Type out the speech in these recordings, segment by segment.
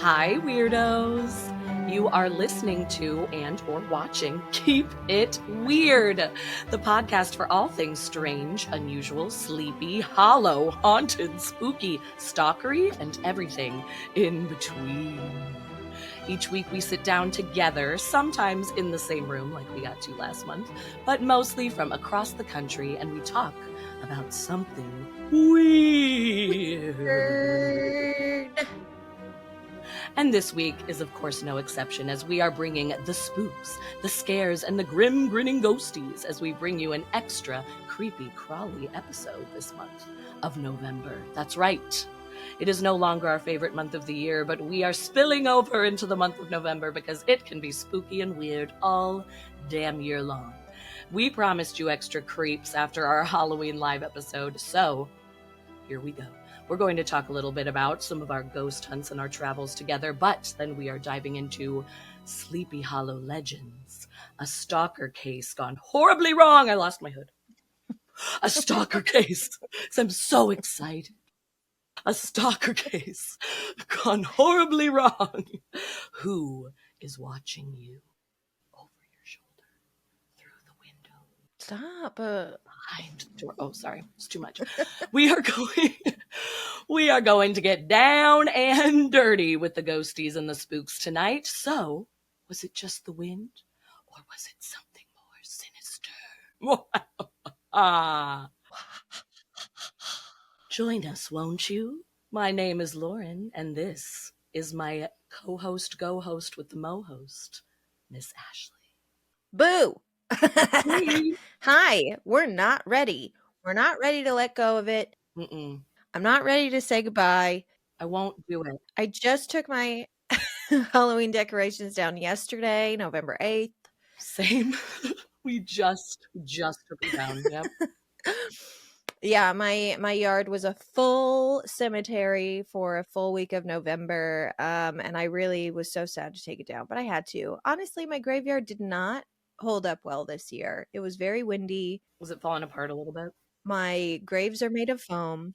Hi, Weirdos! You are listening to and or watching Keep It Weird, the podcast for all things strange, unusual, sleepy, hollow, haunted, spooky, stalkery, and everything in between. Each week we sit down together, sometimes in the same room like we got to last month, but mostly from across the country, and we talk about something weird. And this week is, of course, no exception, as we are bringing the spooks, the scares, and the grim grinning ghosties as we bring you an extra creepy crawly episode this month of November. That's right. It is no longer our favorite month of the year, but we are spilling over into the month of November because it can be spooky and weird all damn year long. We promised you extra creeps after our Halloween live episode, so here we go. We're going to talk a little bit about some of our ghost hunts and our travels together, but then we are diving into Sleepy Hollow legends, a stalker case gone horribly wrong. I lost my hood. A stalker case. I'm so excited. A stalker case gone horribly wrong. Who is watching you over your shoulder, through the window? Stop. Behind the door. Oh, sorry. It's too much. We are going to get down and dirty with the ghosties and the spooks tonight. So, was it just the wind? Or was it something more sinister? Join us, won't you? My name is Lauren, and this is my co-host, go-host with the mo-host, Miss Ashley. Boo! Hey. Hi, we're not ready. We're not ready to let go of it. Mm-mm. I'm not ready to say goodbye. I won't do it. I just took my Halloween decorations down yesterday, November 8th. Same. We just took it down. Yep. Yeah, my yard was a full cemetery for a full week of November, and I really was so sad to take it down, but I had to. Honestly, my graveyard did not hold up well this year. It was very windy. Was it falling apart a little bit? My graves are made of foam.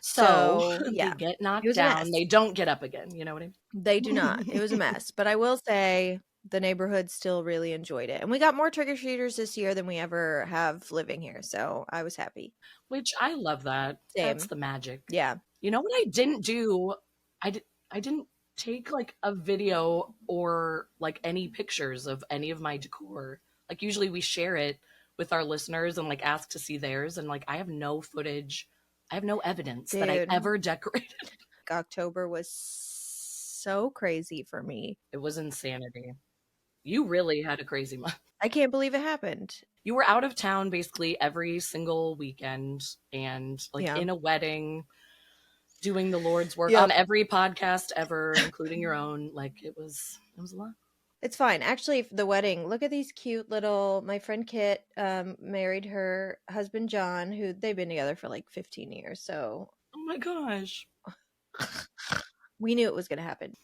So yeah, they get knocked it was a down. mess. They don't get up again. You know what I mean? They do not. It was a mess. But I will say the neighborhood still really enjoyed it. And we got more trick-or-treaters this year than we ever have living here. So I was happy. Which I love that. Same. That's the magic. Yeah. You know what I didn't do? I didn't take like a video or like any pictures of any of my decor. Like usually we share it with our listeners and like ask to see theirs, and like I have no footage. I have no evidence that I ever decorated. October was so crazy for me. It was insanity. You really had a crazy month. I can't believe it happened. You were out of town basically every single weekend, and like in a wedding, doing the Lord's work on every podcast ever, including your own. Like it was a lot. It's fine. Actually, the wedding, look at these cute little, my friend Kit married her husband John, who they've been together for like 15 years. So, oh my gosh. We knew it was going to happen.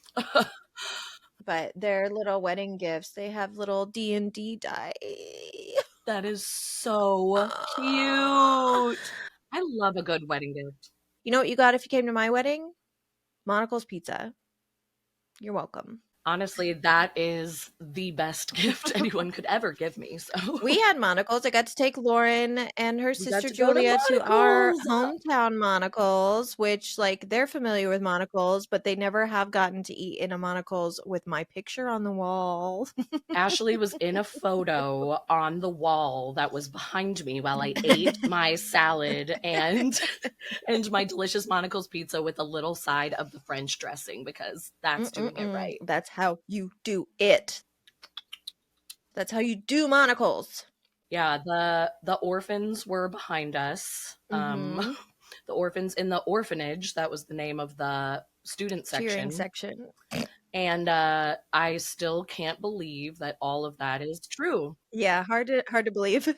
But their little wedding gifts, they have little D&D die. That is so cute. I love a good wedding gift. You know what you got if you came to my wedding? Monocle's Pizza. You're welcome. Honestly, that is the best gift anyone could ever give me. So we had Monocles. I got to take Lauren and her sister Julia to our hometown Monocles, which like they're familiar with Monocles, but they never have gotten to eat in a Monocles with my picture on the wall. Ashley was in a photo on the wall that was behind me while I ate my salad and my delicious Monocles pizza with a little side of the French dressing, because that's doing it right. That's how you do it. That's how you do Monocles. Yeah, the orphans were behind us. The orphans in the orphanage, that was the name of the student section. Cheering section. And I still can't believe that all of that is true. Yeah, hard to believe.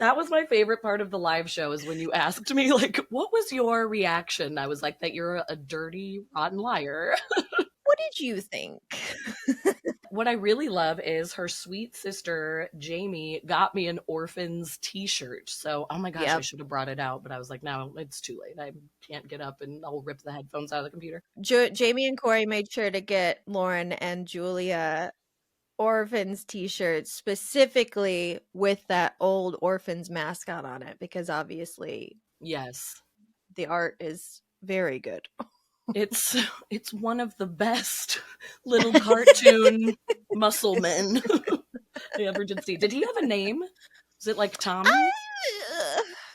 That was my favorite part of the live show, is when you asked me, like, what was your reaction? I was like, that you're a dirty, rotten liar. What did you think? What I really love is her sweet sister Jamie got me an orphans t-shirt. So, oh my gosh, I Yep. should have brought it out, but I was like, no, it's too late. I can't get up and I'll rip the headphones out of the computer. Jamie and Corey made sure to get Lauren and Julia orphans t-shirts specifically with that old orphans mascot on it because obviously Yes. the art is very good. It's one of the best little cartoon muscle men I ever did see. Did he have a name? Was it like Tommy?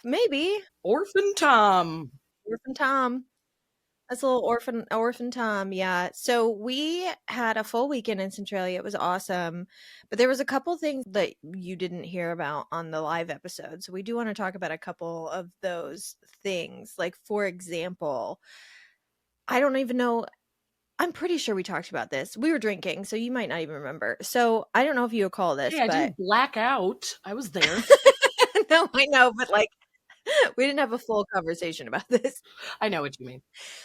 Maybe Orphan Tom. Orphan Tom. That's a little orphan Tom, yeah. So we had a full weekend in Centralia. It was awesome. But there was a couple things that you didn't hear about on the live episode. So we do want to talk about a couple of those things. Like, for example, I don't even know. I'm pretty sure we talked about this. We were drinking, so you might not even remember. So I don't know if you recall this, Hey, I but didn't black out. I was there. no, I know, but like we didn't have a full conversation about this. I know what you mean.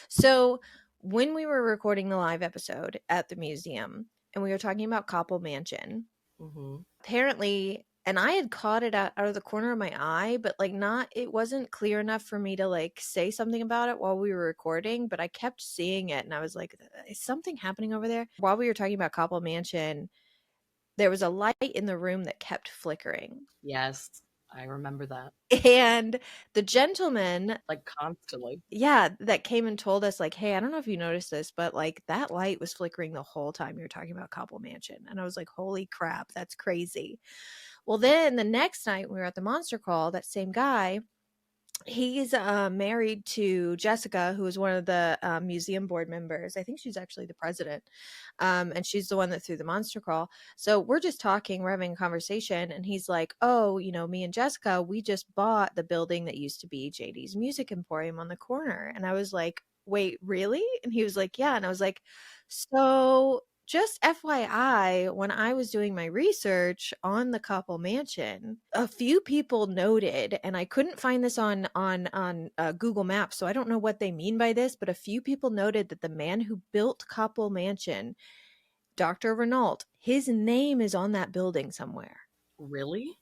So when we were recording the live episode at the museum and we were talking about Koppel Mansion, apparently, and I had caught it out of the corner of my eye, but like it wasn't clear enough for me to like say something about it while we were recording, but I kept seeing it and I was like, is something happening over there? While we were talking about Koppel Mansion, there was a light in the room that kept flickering. Yes, I remember that. And the gentleman, like constantly, yeah, that came and told us, like, hey, I don't know if you noticed this, but like that light was flickering the whole time you were talking about Koppel Mansion. And I was like, holy crap, that's crazy. Well, then the next night we were at the Monster Call, that same guy, he's married to Jessica, who is one of the museum board members. I think she's actually the president. And she's the one that threw the monster crawl. So we're just talking, we're having a conversation, and he's like, oh, me and Jessica, we just bought the building that used to be JD's Music Emporium on the corner. And I was like, wait, really? And he was like, yeah. And I was like, so just FYI, when I was doing my research on the Koppel Mansion, a few people noted, and I couldn't find this on Google Maps, so I don't know what they mean by this, but a few people noted that the man who built Koppel Mansion, Dr. Renault, his name is on that building somewhere. Really?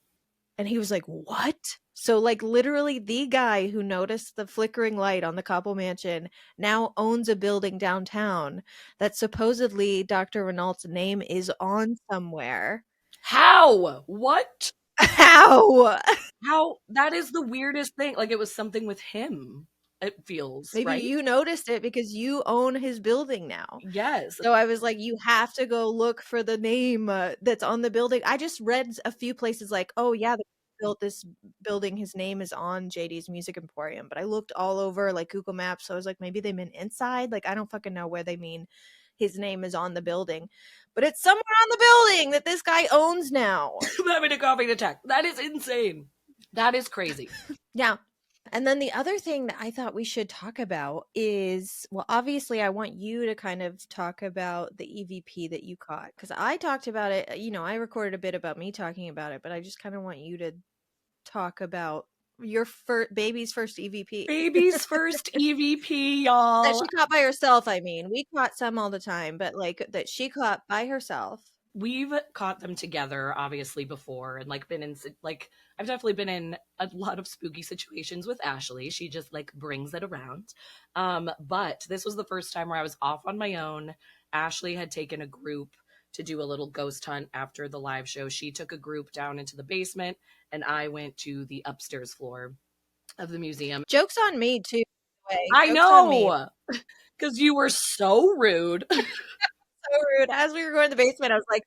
And he was like, what? So like literally the guy who noticed the flickering light on the Koppel Mansion now owns a building downtown that supposedly Dr. Renault's name is on somewhere. How? What? How? How? That is the weirdest thing. Like it was something with him. It feels Maybe right. you noticed it because you own his building now. Yes. So I was like, you have to go look for the name that's on the building. I just read a few places like, oh yeah, they built this building. His name is on JD's Music Emporium. But I looked all over like Google Maps. So I was like, maybe they meant inside. Like, I don't fucking know where they mean his name is on the building. But it's somewhere on the building that this guy owns now. I'm having a coughing attack. That is insane. That is crazy. Yeah. And then the other thing that I thought we should talk about is, well, obviously I want you to kind of talk about the EVP that you caught, because I talked about it, I recorded a bit about me talking about it, but I just kind of want you to talk about your baby's first EVP. Baby's first EVP, y'all. That she caught by herself, I mean. We caught some all the time, but like that she caught by herself. We've caught them together obviously before and like been in like I've definitely been in a lot of spooky situations with Ashley. She just like brings it around. But this was the first time where I was off on my own. Ashley had taken a group to do a little ghost hunt after the live show. She took a group down into the basement and I went to the upstairs floor of the museum. Joke's on me too. I know, because you were so rude. So rude. As we were going to the basement, I was like,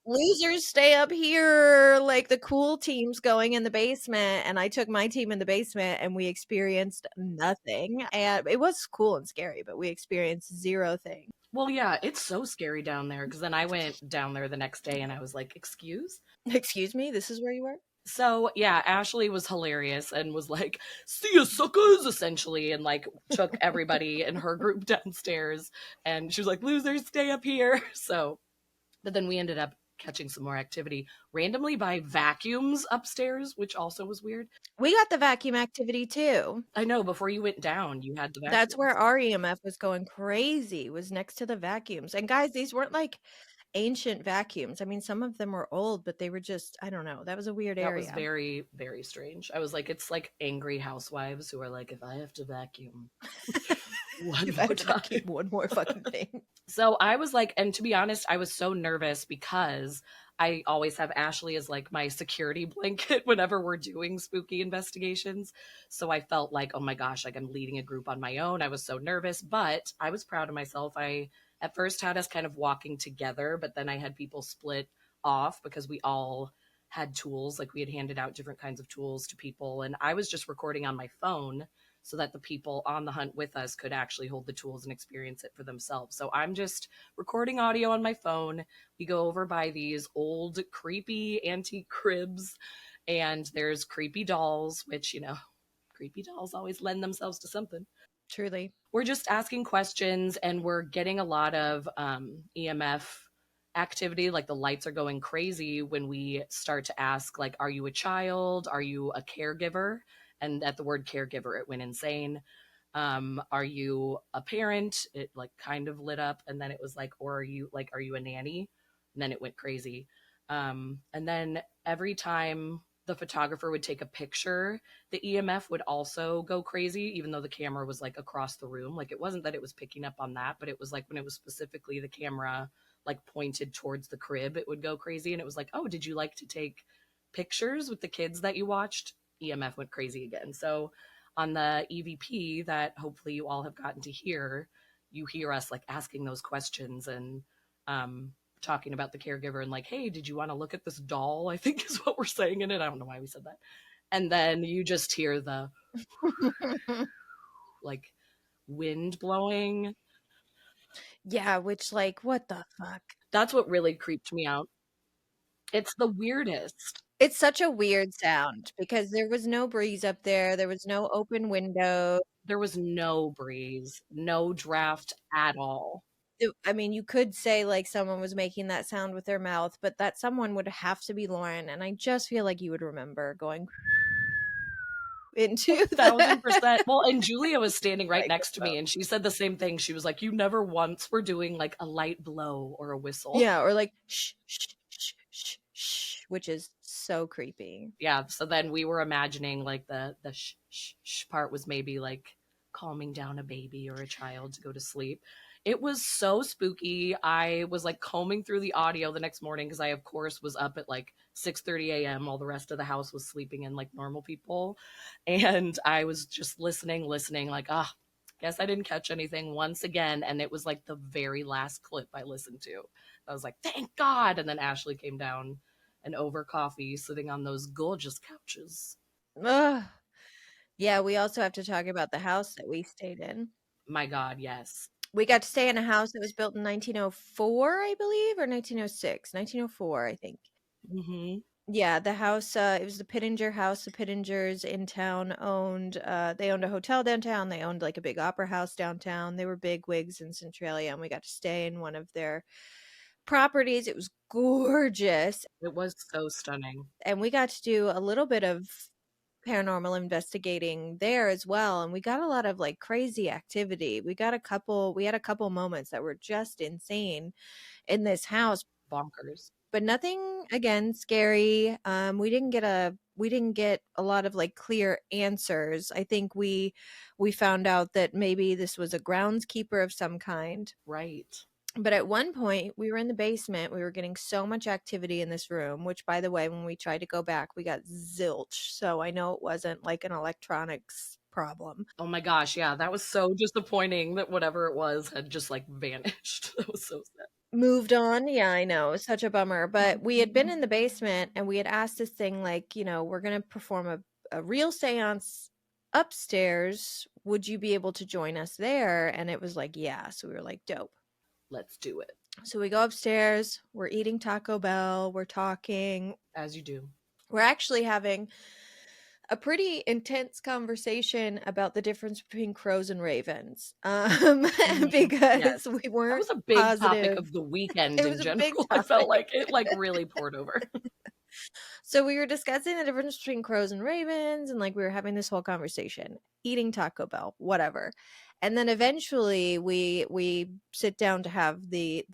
losers stay up here, like the cool team's going in the basement. And I took my team in the basement and we experienced nothing. And it was cool and scary, but we experienced zero thing. Well, yeah, it's so scary down there because then I went down there the next day and I was like, excuse me, this is where you were? So yeah, Ashley was hilarious and was like, see ya suckers, essentially, and like took everybody in her group downstairs and she was like, losers stay up here. So but then we ended up catching some more activity randomly by vacuums upstairs, which also was weird. We got the vacuum activity too. I know, before you went down you had the vacuums. That's where our EMF was going crazy, was next to the vacuums. And guys, these weren't like ancient vacuums. I mean, some of them were old, but they were just, I don't know. That was a weird That was area. very, very strange. I was like, it's like angry housewives who are like, if I have to vacuum one If I more have to vacuum time. one more fucking thing. So I was like, and to be honest, I was so nervous because I always have Ashley as like my security blanket whenever we're doing spooky investigations. So I felt like, oh my gosh, like I'm leading a group on my own. I was so nervous, but I was proud of myself. I at first had us kind of walking together, but then I had people split off because we all had tools. Like we had handed out different kinds of tools to people. And I was just recording on my phone so that the people on the hunt with us could actually hold the tools and experience it for themselves. So I'm just recording audio on my phone. We go over by these old, creepy antique cribs, and there's creepy dolls, which, creepy dolls always lend themselves to something. Truly. We're just asking questions, and we're getting a lot of EMF activity. Like the lights are going crazy when we start to ask, like, are you a child? Are you a caregiver? And at the word caregiver, it went insane. Are you a parent? It like kind of lit up, and then it was like, or are you a nanny? And then it went crazy. And then every time the photographer would take a picture, the EMF would also go crazy, even though the camera was like across the room. Like it wasn't that it was picking up on that, but it was like when it was specifically the camera like pointed towards the crib, it would go crazy. And it was like, oh, did you like to take pictures with the kids that you watched? EMF went crazy again. So on the EVP that hopefully you all have gotten to hear, you hear us like asking those questions and talking about the caregiver and like, hey, did you want to look at this doll? I think is what we're saying in it. I don't know why we said that. And then you just hear the like wind blowing. Yeah, which, like, what the fuck? That's what really creeped me out. It's the weirdest. It's such a weird sound because there was no breeze up there. There was no open window. There was no breeze, no draft at all. I mean, you could say like someone was making that sound with their mouth, but that someone would have to be Lauren. And I just feel like you would remember going into the 1,000%. Well, and Julia was standing right next to me microphone. and she said the same thing. She was like, you never once were doing like a light blow or a whistle. Yeah, or like shh, shh, shh, shh, shh, which is so creepy. Yeah. So then we were imagining like the shh part was maybe like calming down a baby or a child to go to sleep. It was so spooky. I was like combing through the audio the next morning because I, of course, was up at like 6:30 a.m. while the rest of the house was sleeping in like normal people. And I was just listening, like, guess I didn't catch anything once again. And it was like the very last clip I listened to. I was like, thank God. And then Ashley came down and over coffee, sitting on those gorgeous couches. Ugh. Yeah, we also have to talk about the house that we stayed in. My God, yes. We got to stay in a house that was built in 1904, I believe, or 1906. 1904, I think. Mm-hmm. Yeah, the house, it was the Pittenger house. The Pittengers in town they owned a hotel downtown. They owned like a big opera house downtown. They were big wigs in Centralia, and we got to stay in one of their properties. It was gorgeous. It was so stunning. And we got to do a little bit of paranormal investigating there as well, and we got a lot of like crazy activity. We had a couple moments that were just insane in this house, Bonkers. but nothing again scary. We didn't get a lot of like clear answers. I think we found out that maybe this was a groundskeeper of some kind. Right. But at one point, we were in the basement. We were getting so much activity in this room, which, by the way, when we tried to go back, we got zilch. So I know it wasn't like an electronics problem. Oh my gosh, yeah, that was so disappointing that whatever it was had just like vanished. That was so sad. Moved on. Yeah, I know. It's such a bummer. But we had been in the basement and we had asked this thing, like, we're going to perform a real seance upstairs. Would you be able to join us there? And it was like, yeah. So we were like, dope. Let's do it. So we go upstairs, we're eating Taco Bell, we're talking. As you do. We're actually having a pretty intense conversation about the difference between crows and ravens. Because Yes. we weren't That was a big positive. topic of the weekend It in was a general. big I felt topic. like it like really poured over. So we were discussing the difference between crows and ravens, and like we were having this whole conversation, eating Taco Bell, whatever. And then eventually we sit down to have the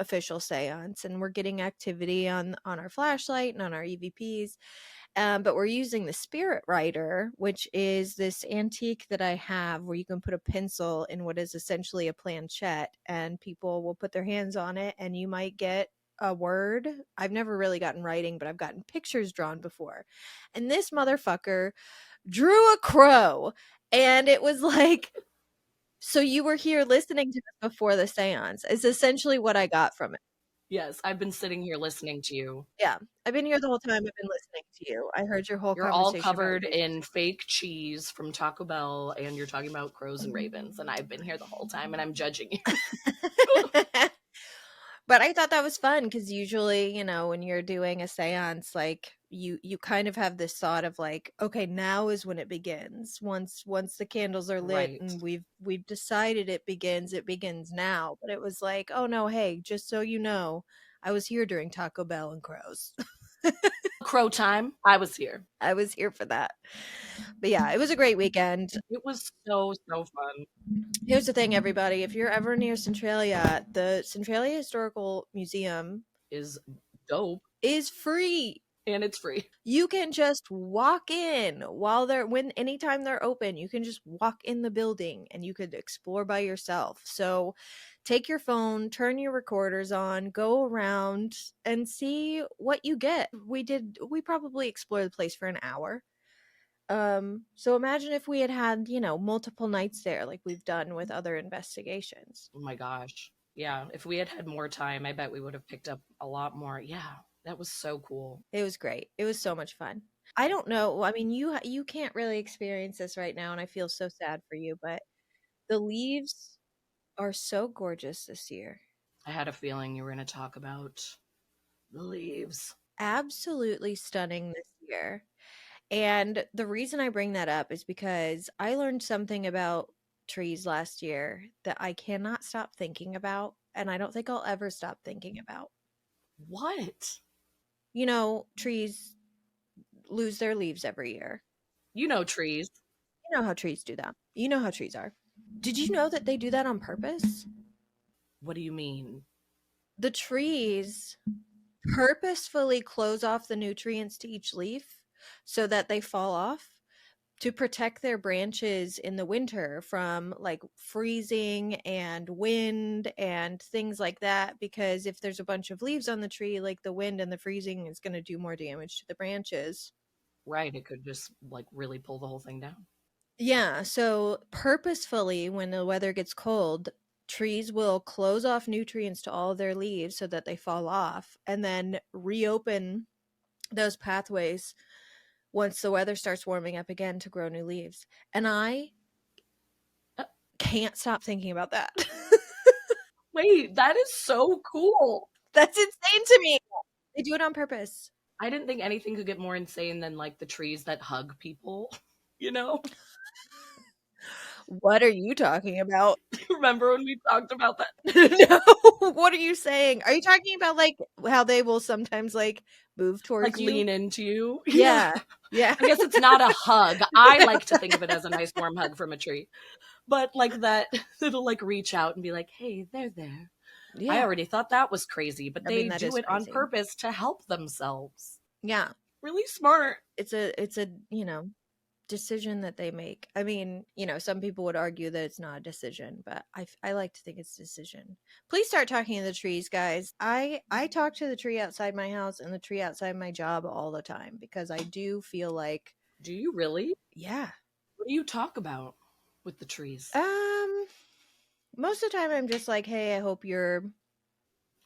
official seance, and we're getting activity on our flashlight and on our EVPs. But we're using the spirit writer, which is this antique that I have where you can put a pencil in what is essentially a planchette, and people will put their hands on it, and you might get a word. I've never really gotten writing, but I've gotten pictures drawn before. And this motherfucker drew a crow, and it was like, so you were here listening to this before the seance, is essentially what I got from it. Yes, I've been sitting here listening to you. Yeah, I've been here the whole time. I've been listening to you. I heard your whole You're all conversation about covered relationships. in fake cheese from Taco Bell, and you're talking about crows and ravens, and I've been here the whole time, and I'm judging you. But I thought that was fun because usually, when you're doing a seance, like you kind of have this thought of like, okay, now is when it begins. Once the candles are lit Right. and we've decided it begins now. But it was like, oh no, hey, just so you know, I was here during Taco Bell and Crows. Crow time, I was here. I was here for that. But yeah, it was a great weekend. It was so, so fun. Here's the thing, everybody. If you're ever near Centralia, the Centralia Historical Museum Is dope, is free. and it's free. You can just walk in while anytime they're open. You can just walk in the building and you could explore by yourself. So take your phone, turn your recorders on, go around and see what you get. We probably explored the place for an hour. So imagine if we had multiple nights there like we've done with other investigations. Oh my gosh. Yeah, if we had had more time, I bet we would have picked up a lot more. Yeah, that was so cool. It was great. It was so much fun. I don't know. I mean, you can't really experience this right now, and I feel so sad for you, but the leaves are so gorgeous this year. I had a feeling you were going to talk about the leaves. Absolutely stunning this year. And the reason I bring that up is because I learned something about trees last year that I cannot stop thinking about, and I don't think I'll ever stop thinking about. What? Trees lose their leaves every year. You know trees. You know how trees do that. You know how trees are. Did you know that they do that on purpose? What do you mean? The trees purposefully close off the nutrients to each leaf so that they fall off to protect their branches in the winter from like freezing and wind and things like that, because if there's a bunch of leaves on the tree, like the wind and the freezing is going to do more damage to the branches. Right, it could just like really pull the whole thing down. Yeah, so purposefully when the weather gets cold, trees will close off nutrients to all of their leaves so that they fall off and then reopen those pathways once the weather starts warming up again to grow new leaves. And I can't stop thinking about that. Wait, that is so cool. That's insane to me. They do it on purpose. I didn't think anything could get more insane than like the trees that hug people, you know? What are you talking about? Remember when we talked about that? No, what are you saying? Are you talking about like how they will sometimes like move towards Like you? lean into you? Yeah. Yeah. I guess it's not a hug. I like to think of it as a nice warm hug from a tree. But like that, it'll like reach out and be like, hey, they're there. Yeah. I already thought that was crazy, but they that do is it on crazy. purpose to help themselves. Yeah. Really smart. It's a decision that they make. I mean, some people would argue that it's not a decision, but I like to think it's a decision. Please start talking to the trees, guys. I talk to the tree outside my house and the tree outside my job all the time because I do feel like. Do you really? Yeah. What do you talk about with the trees? Most of the time I'm just like, hey, I hope you're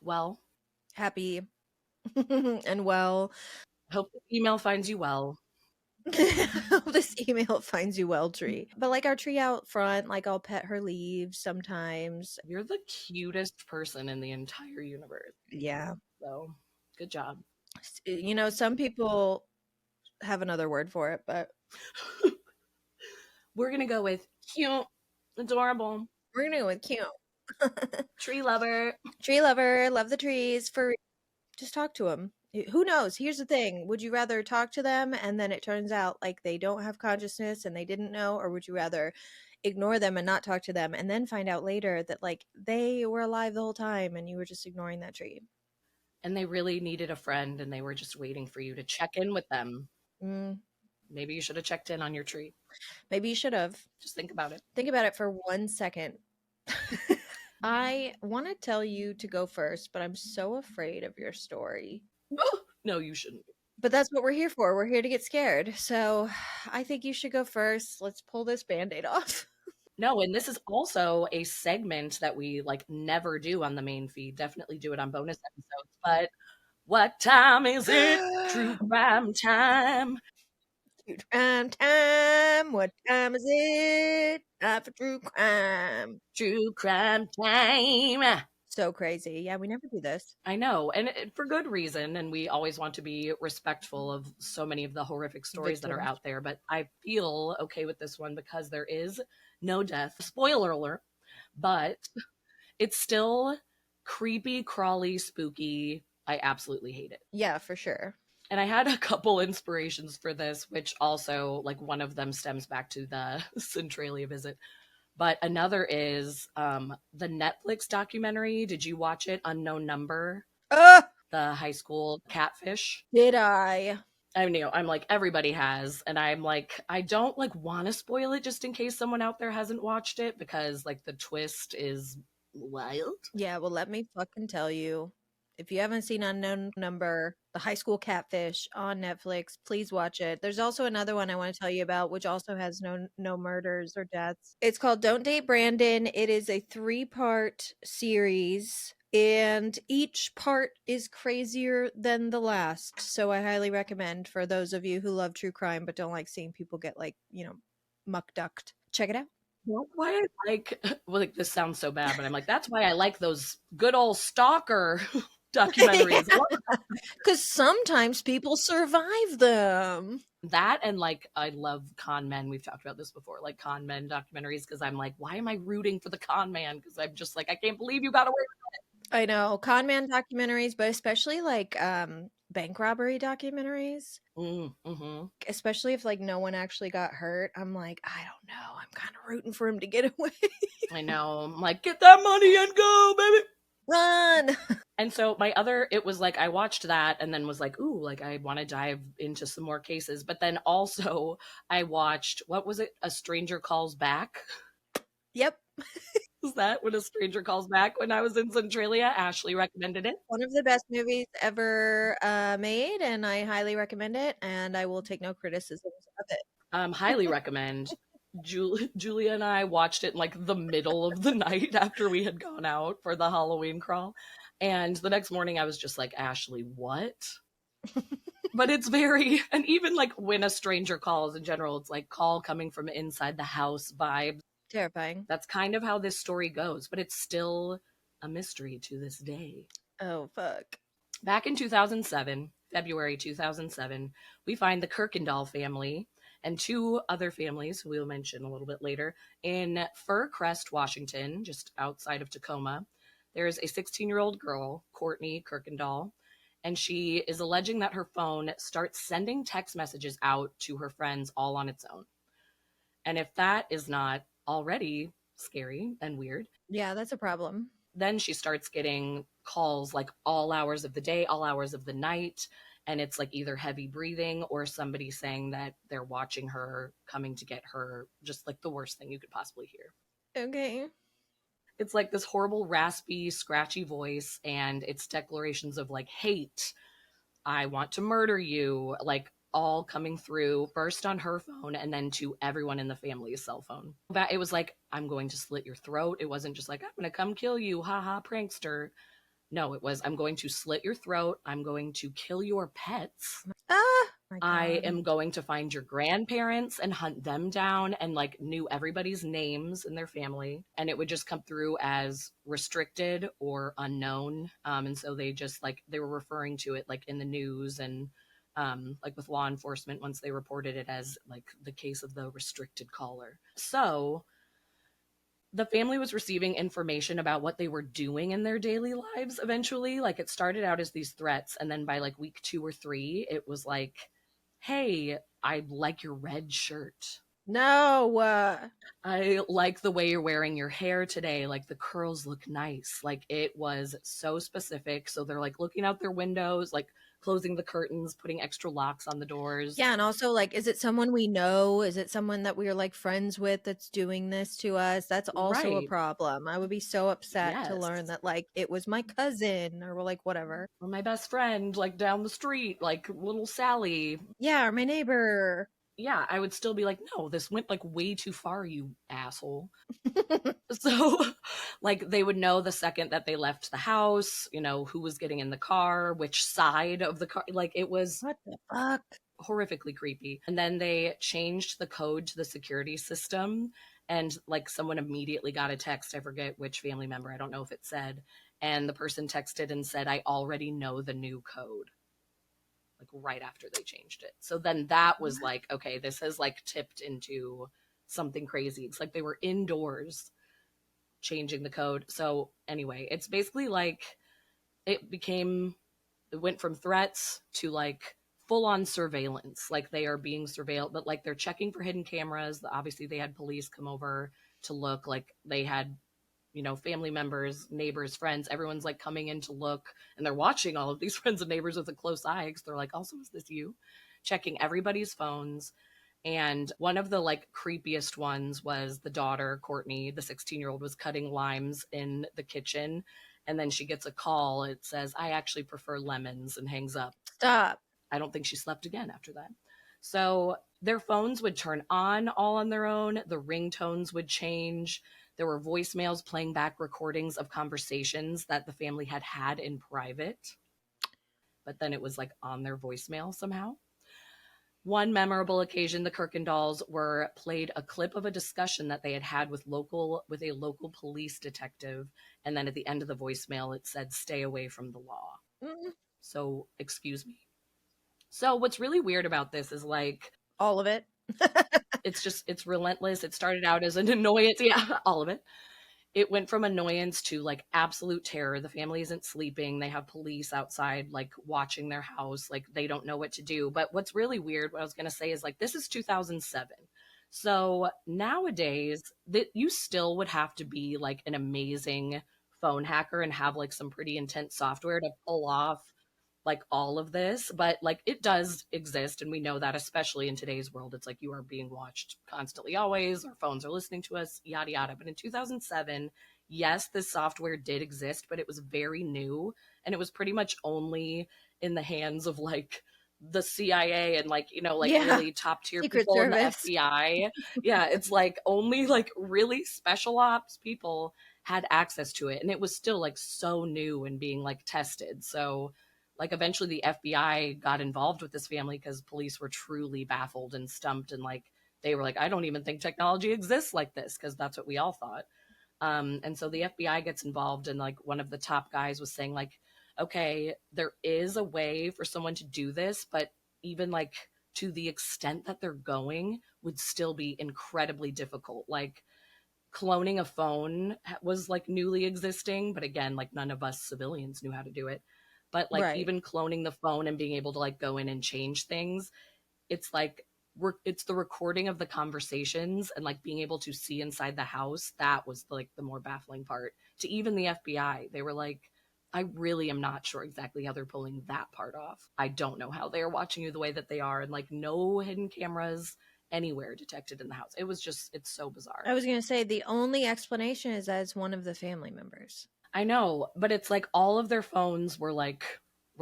Well, happy and well. hope the email finds you well. This email finds you well, tree. But like our tree out front, like I'll pet her leaves sometimes. You're the cutest person in the entire universe. Yeah. So, good job. Some people have another word for it, but we're going to go with cute, adorable. We're going to go with cute. Tree lover. Tree lover, love the trees. Just talk to them. Who knows? Here's the thing. Would you rather talk to them and then it turns out like they don't have consciousness and they didn't know? Or would you rather ignore them and not talk to them, and then find out later that like they were alive the whole time and you were just ignoring that tree. And they really needed a friend and they were just waiting for you to check in with them. Mm, Maybe you should have checked in on your tree. maybe you should have. Just think about it. Think about it for 1 second. I want to tell you to go first, but I'm so afraid of your story. No, you shouldn't. But that's what we're here for. We're here to get scared. So I think you should go first. Let's pull this band-aid off. No, and this is also a segment that we like never do on the main feed. Definitely do it on bonus episodes. But what time is it? True crime time. True crime time. What time is it? Time for true crime. True crime time. So crazy. Yeah, we never do this. I know, and for good reason. And we always want to be respectful of so many of the horrific stories that are Victims. out there. But I feel okay with this one because there is no death. Spoiler alert. But it's still creepy, crawly, spooky. I absolutely hate it. Yeah, for sure. And I had a couple inspirations for this, which also, like, one of them stems back to the Centralia visit. But another is the Netflix documentary. Did you watch it? Unknown Number, the high school catfish. Did I? I know, I'm like, everybody has. And I'm like, I don't like want to spoil it just in case someone out there hasn't watched it because like the twist is wild. Yeah, well, let me fucking tell you. If you haven't seen Unknown Number, the high school catfish on Netflix, please watch it. There's also another one I want to tell you about, which also has no murders or deaths. It's called Don't Date Brandon. It is a 3-part series, and each part is crazier than the last. So I highly recommend for those of you who love true crime but don't like seeing people get like, muck ducked. Check it out. That's why I like, well, like this sounds so bad, but I'm like, that's why I like those good old stalker documentaries. Because sometimes people survive them. That and like, I love con men. We've talked about this before, like con men documentaries, because I'm like, why am I rooting for the con man? Because I'm just like, I can't believe you got away with I know. Con man documentaries, but especially like bank robbery documentaries. it. Mm-hmm. Especially if like no one actually got hurt. I'm like, I don't know. I'm kind of rooting for him to get away. I know. I'm like, get that money and go, baby. Run. And so it was like, I watched that and then was like, ooh, like I want to dive into some more cases. But then also I watched, what was it? A Stranger Calls Back. Yep. Was that When a Stranger Calls Back when I was in Centralia? Ashley recommended it. One of the best movies ever made, and I highly recommend it, and I will take no criticisms of it. Highly recommend. Julia and I watched it in like the middle of the night after we had gone out for the Halloween crawl. And the next morning I was just like, Ashley, what? But it's very, and even like When a Stranger Calls in general, it's like call coming from inside the house vibes. Terrifying. That's kind of how this story goes, but it's still a mystery to this day. Oh, fuck. Back in 2007, February 2007, we find the Kuykendall family and 2 other families, who we'll mention a little bit later, in Fir Crest, Washington, just outside of Tacoma. There's a 16-year-old girl, Courtney Kuykendall, and she is alleging that her phone starts sending text messages out to her friends all on its own. And if that is not already scary and weird, Yeah, that's a problem. then she starts getting calls like all hours of the day, all hours of the night. And it's like either heavy breathing or somebody saying that they're watching her, coming to get her, just like the worst thing you could possibly hear. Okay. It's like this horrible, raspy, scratchy voice, and it's declarations of like hate. I want to murder you, like all coming through first on her phone and then to everyone in the family's cell phone. But it was like, I'm going to slit your throat. It wasn't just like, I'm going to come kill you. Haha, prankster. No, it was, I'm going to slit your throat. I'm going to kill your pets. I am going to find your grandparents and hunt them down, and like knew everybody's names in their family. And it would just come through as restricted or unknown. And so they just like, they were referring to it like in the news and like with law enforcement once they reported it as like the case of the restricted caller. So the family was receiving information about what they were doing in their daily lives eventually. Like it started out as these threats, and then by like week 2 or 3, it was like, hey, I like your red shirt. No. I like the way you're wearing your hair today. Like the curls look nice. Like it was so specific. So they're like looking out their windows, like closing the curtains, putting extra locks on the doors. Yeah, and also, like, is it someone we know? Is it someone that we are, like, friends with that's doing this to us? That's also a Right. problem. I would be so upset to Yes. learn that, like, it was my cousin or, like, whatever. Or my best friend, like down the street, like little Sally. Yeah, or my neighbor. Yeah, I would still be like, no, this went like way too far, you asshole. So, like, they would know the second that they left the house, you know, who was getting in the car, which side of the car. Like, it was What the fuck? horrifically creepy. And then they changed the code to the security system. And, like, someone immediately got a text. I forget which family member. I don't know if it said. And the person texted and said, I already know the new code, like, right after they changed it. So then that was What? like, okay, this has, like, tipped into something crazy. It's like they were indoors changing the code. So anyway, it's basically like it became it went from threats to like full on surveillance. Like they are being surveilled, but like they're checking for hidden cameras. Obviously they had police come over to look, like they had, you know, family members, neighbors, friends, everyone's like coming in to look, and they're watching all of these friends and neighbors with a close eye because they're like, also, is this you? Checking everybody's phones. And one of the like creepiest ones was the daughter, Courtney, the 16-year-old, was cutting limes in the kitchen. And then she gets a call. It says, I actually prefer lemons, and hangs up. Stop. I don't think she slept again after that. So their phones would turn on all on their own. The ringtones would change. There were voicemails playing back recordings of conversations that the family had had in private, but then it was like on their voicemail somehow. One memorable occasion, the Kirkendalls were played a clip of a discussion that they had had with a local police detective, and then at the end of the voicemail, it said, "Stay away from the law." Mm, So, excuse me. So, what's really weird about this is like all of it. it's relentless. It started out as an annoyance, yeah, all of it. It went from annoyance to like absolute terror. The family isn't sleeping. They have police outside, like watching their house. Like they don't know what to do. But what's really weird, what I was going to say is like, this is 2007. So nowadays, that you still would have to be like an amazing phone hacker and have like some pretty intense software to pull off like all of this, but like it does exist, and we know that, especially in today's world. It's like you are being watched constantly, always. Our phones are listening to us, yada yada. But in 2007, yes, this software did exist, but it was very new, and it was pretty much only in the hands of like the CIA and like, you know, like Yeah. really top tier Secret people in the Service. FBI. Yeah, it's like only like really special ops people had access to it, and it was still like so new and being like tested. So like eventually the FBI got involved with this family because police were truly baffled and stumped, and like they were like, I don't even think technology exists like this, because that's what we all thought. And so the FBI gets involved, and like one of the top guys was saying like, okay, there is a way for someone to do this, but even like to the extent that they're going would still be incredibly difficult. Like cloning a phone was like newly existing, but again, like none of us civilians knew how to do it. But like Right. even cloning the phone and being able to like go in and change things, it's like it's the recording of the conversations and like being able to see inside the house. That was like the more baffling part to even the FBI. They were like, I really am not sure exactly how they're pulling that part off. I don't know how they are watching you the way that they are, and like no hidden cameras anywhere detected in the house. It was just, it's so bizarre. I was going to say the only explanation is as one of the family members. I know, but it's like all of their phones were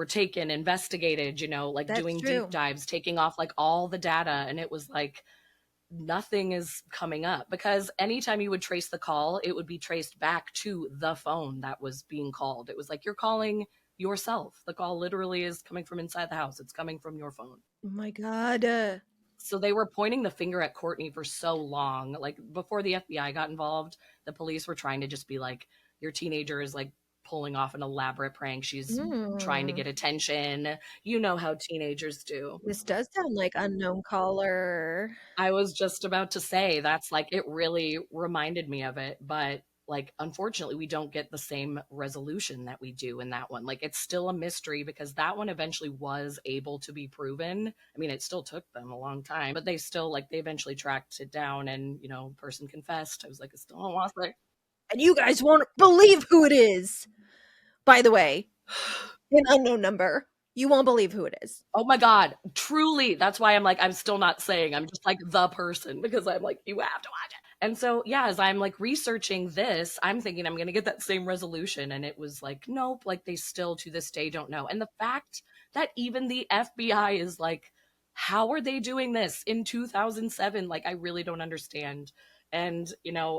taken, investigated, you know, like That's doing deep true. dives, taking off like all the data, and it was like nothing is coming up, because anytime you would trace the call, it would be traced back to the phone that was being called. It was like you're calling yourself. The call literally is coming from inside the house. It's coming from your phone. Oh my God. So they were pointing the finger at Courtney for so long. Like before the FBI got involved, the police were trying to just be like, your teenager is like pulling off an elaborate prank. She's trying to Hmm. get attention. You know how teenagers do. This does sound like unknown caller. I was just about to say that's like, it really reminded me of it. But like unfortunately we don't get the same resolution that we do in that one. Like it's still a mystery because that one eventually was able to be proven. I mean, it still took them a long time, but they still like they eventually tracked it down, and person confessed. I was like, I still don't want to say. And you guys won't believe who it is. By the way, an unknown number. You won't believe who it is. Oh my god, truly. That's why I'm like, I'm still not saying. I'm just like the person because I'm like, you have to watch it. And so, yeah, as I'm like researching this, I'm thinking I'm going to get that same resolution. And it was like, nope, like they still to this day don't know. And the fact that even the FBI is like, how are they doing this in 2007? Like, I really don't understand. And,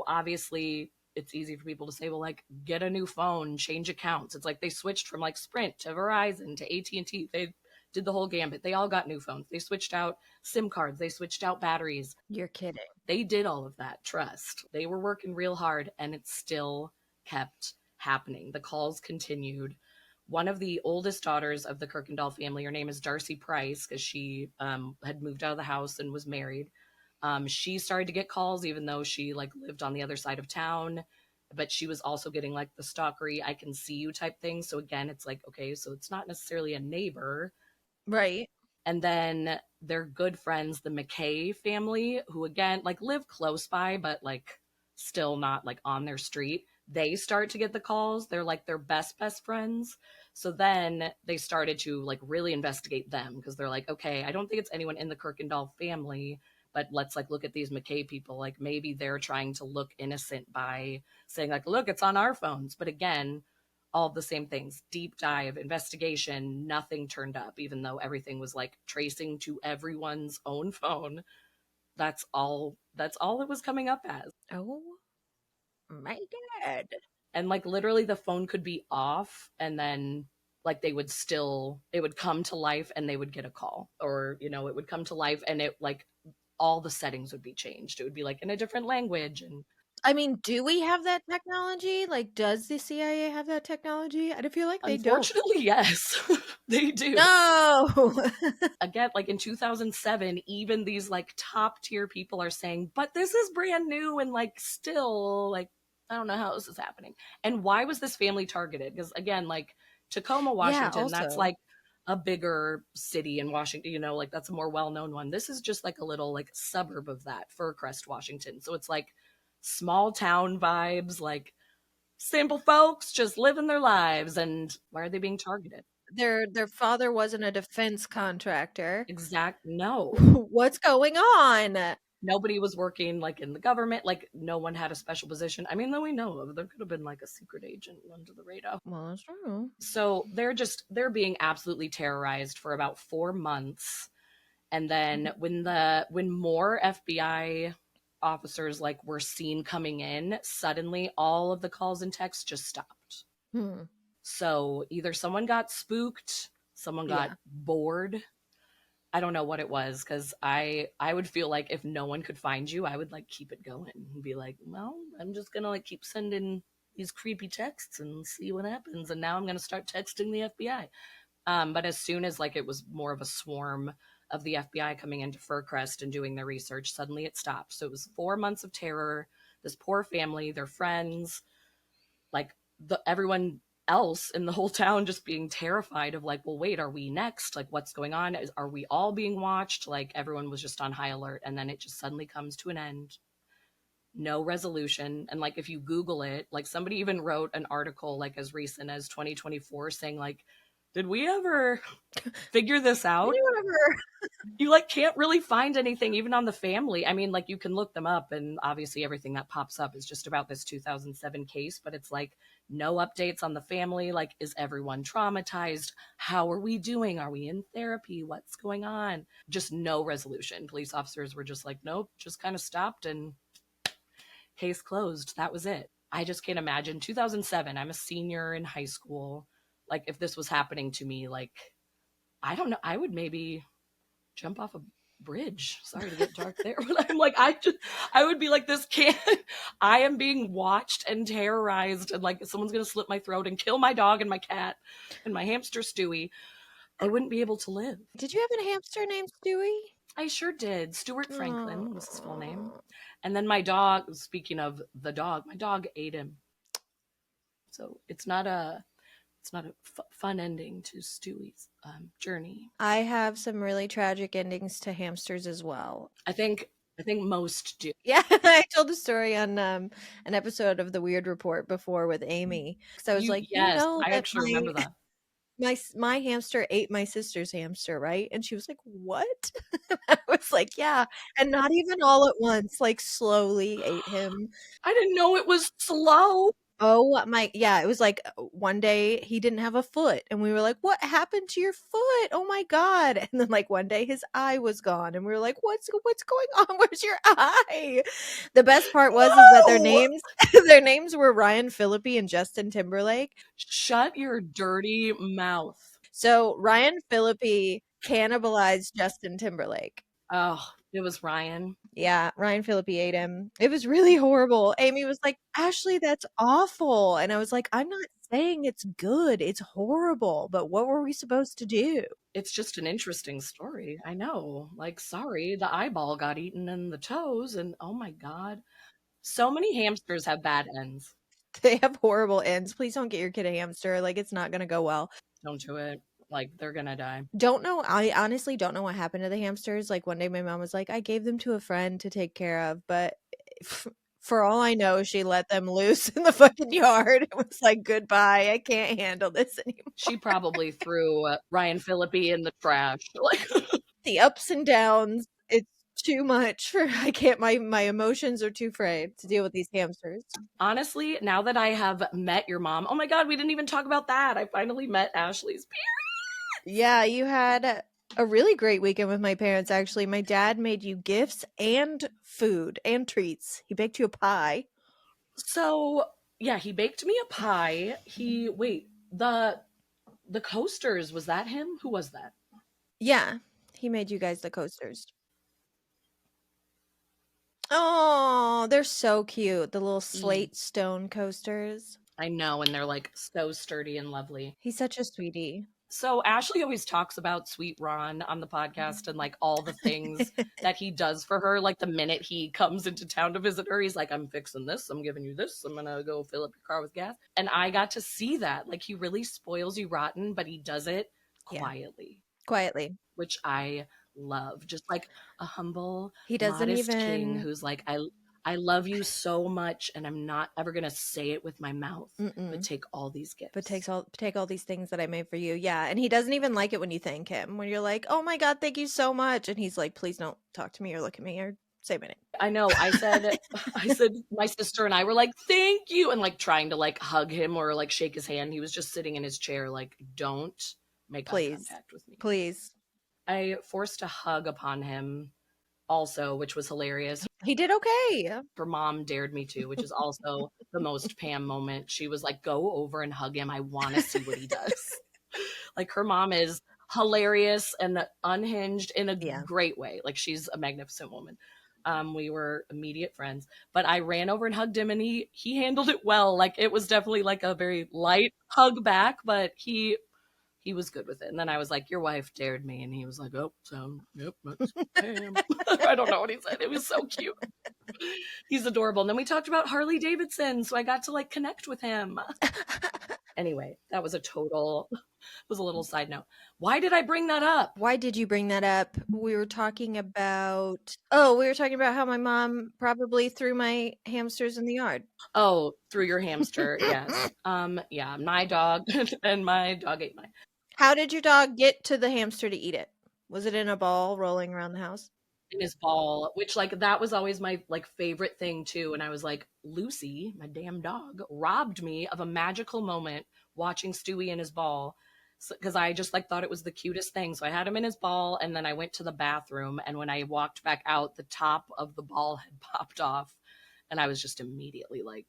obviously, it's easy for people to say, well, like, get a new phone, change accounts. It's like they switched from like Sprint to Verizon to AT&T. They did the whole gambit. They all got new phones. They switched out SIM cards. They switched out batteries. You're kidding. They did all of that. Trust. They were working real hard, and it still kept happening. The calls continued. One of the oldest daughters of the Kuykendall family, her name is Darcy Price, because she had moved out of the house and was married. She started to get calls even though she like lived on the other side of town, but she was also getting like the stalkery I can see you type thing. So again, it's like, okay, so it's not necessarily a neighbor. Right. And then their good friends, the McKay family, who again like live close by but like still not like on their street, they start to get the calls. They're like their best friends. So then they started to like really investigate them because they're like, okay, I don't think it's anyone in the Kuykendall family, but let's like look at these McKay people. Like maybe they're trying to look innocent by saying like, look, it's on our phones. But again, all the same things, deep dive investigation, nothing turned up, even though everything was like tracing to everyone's own phone. That's all it was coming up as. Oh my god. And like literally the phone could be off, and then like it would come to life and they would get a call, or it would come to life and it like all the settings would be changed. It would be like in a different language. And I mean, do we have that technology? Like, does the CIA have that technology? I feel like they don't. unfortunately, yes. They do. No. Again, like in 2007, even these like top tier people are saying, but this is brand new and like still like, I don't know how this is happening. And why was this family targeted? Because again, like Tacoma, Yeah, Washington, that's also. like a bigger city in Washington, like that's a more well-known one. This is just like a little like suburb of that, Fircrest, Washington. So it's like small town vibes, like simple folks just living their lives. And why are they being targeted? Their father wasn't a defense contractor. No. What's going on? Nobody was working like in the government, like no one had a special position. I mean, though we know of, there could have been like a secret agent under the radar. Well, that's true. So they're being absolutely terrorized for about 4 months. And then when more FBI officers like were seen coming in, suddenly all of the calls and texts just stopped. Hmm. So either someone got spooked, someone got bored. I don't know what it was, because I would feel like if no one could find you, I would like keep it going and be like, well, I'm just gonna like keep sending these creepy texts and see what happens. And now I'm gonna start texting the FBI. But as soon as like it was more of a swarm of the FBI coming into Fircrest and doing their research, suddenly it stopped. So it was 4 months of terror. This poor family, their friends, like everyone else in the whole town just being terrified of like, well, wait, are we next? Like, what's going on? Are we all being watched? Like, everyone was just on high alert. And then it just suddenly comes to an end. No resolution. And like, if you Google it, like somebody even wrote an article like as recent as 2024 saying like, did we ever figure this out? You like can't really find anything even on the family. I mean, like you can look them up and obviously everything that pops up is just about this 2007 case, but it's like no updates on the family. Like, is everyone traumatized? How are we doing? Are we in therapy? What's going on? Just no resolution. Police officers were just like, nope, just kind of stopped and case closed. That was it. I just can't imagine. 2007, I'm a senior in high school. Like, if this was happening to me, like, I don't know, I would maybe jump off a bridge. Sorry to get dark there, but I'm like, I would be like, this can't, I am being watched and terrorized, and like someone's gonna slit my throat and kill my dog and my cat and my hamster Stewie. I wouldn't be able to live. Did you have a hamster named Stewie? I sure did. Stuart Franklin was his full name. And then my dog, speaking of the dog, my dog ate him. So it's not a fun ending to Stewie's journey. I have some really tragic endings to hamsters as well. I think most do. Yeah, I told a story on an episode of the Weird Report before with Amy. So I was like, you Yes, know I that actually remember that. my hamster ate my sister's hamster, right? And she was like, "What?" I was like, "Yeah." And not even all at once, like slowly ate him. I didn't know it was slow. Oh my, yeah, it was like one day he didn't have a foot and we were like, "What happened to your foot? Oh my god." And then like one day his eye was gone and we were like, "What's going on? Where's your eye?" The best part was is that their No! names their names were Ryan Phillippe and Justin Timberlake. Shut your dirty mouth. So Ryan Phillippe cannibalized Justin Timberlake. Oh, it was Ryan. Yeah, Ryan Phillippe ate him. It was really horrible. Amy was like, "Ashley, that's awful." And I was like, "I'm not saying it's good. It's horrible. But what were we supposed to do?" It's just an interesting story. I know. Like, sorry, the eyeball got eaten in the toes, and oh my God. So many hamsters have bad ends. They have horrible ends. Please don't get your kid a hamster. Like, it's not going to go well. Don't do it. Like, they're gonna die. Don't know. I honestly don't know what happened to the hamsters. Like, one day my mom was like, "I gave them to a friend to take care of." But for all I know, she let them loose in the fucking yard. It was like, "Goodbye. I can't handle this anymore." She probably threw Ryan Phillippe in the trash. Like, The ups and downs, it's too much for I can't my emotions are too frayed to deal with these hamsters. honestly, now that I have met your mom, oh my God, we didn't even talk about that. I finally met Ashley's parents. Yeah, you had a really great weekend with my parents, actually. My dad made you gifts and food and treats. He baked you a pie. So, yeah, he baked me a pie. Wait, the coasters, was that him? Who was that? Yeah, he made you guys the coasters. Oh, they're so cute. The little E. slate stone coasters. I know, and they're like so sturdy and lovely. He's such a sweetie. So Ashley always talks about Sweet Ron on the podcast and like all the things that he does for her. Like the minute he comes into town to visit her, he's like, "I'm fixing this. I'm giving you this. I'm gonna go fill up your car with gas." And I got to see that. Like he really spoils you rotten, but he does it Yeah, quietly, quietly. which I love. Just like a humble, He doesn't modest king even who's like, I love you so much, and I'm not ever gonna say it with my mouth, but mm-mm. take all these But gifts. take all these things that I made for you. Yeah, and he doesn't even like it when you thank him. When you're like, "Oh my god, thank you so much." And he's like, "Please don't talk to me or look at me or say my name." I know. I said my sister and I were like, "Thank you," and like trying to like hug him or like shake his hand. He was just sitting in his chair, like, "Don't make eye Please. contact with me." Please. I forced a hug upon him also, which was hilarious. He did okay. Her mom dared me to, which is also the most Pam moment. She was like, "Go over and hug him. I want to see what he does." Like her mom is hilarious and unhinged in a Yeah. great way. Like she's a magnificent woman. We were immediate friends, but I ran over and hugged him, and he handled it well. Like it was definitely like a very light hug back, but he was good with it. And then I was like, "Your wife dared me," and he was like, "Oh, so yep, that's Pam." I don't know what he said. It was so cute. He's adorable. And then we talked about Harley Davidson, so I got to like connect with him. Anyway, that was was a little side note. Why did I bring that up? Why did you bring that up? We were talking about how my mom probably threw my hamsters in the yard. Oh, through your hamster. Yes. Yeah, my dog and my dog ate mine How did your dog get to the hamster to eat it? Was it in a ball rolling around the house? in his ball, which like that was always my like favorite thing too. And I was like, Lucy, my damn dog, robbed me of a magical moment watching Stewie in his ball. Because I just like thought it was the cutest thing. So I had him in his ball, and then I went to the bathroom, and when I walked back out, the top of the ball had popped off, and I was just immediately like,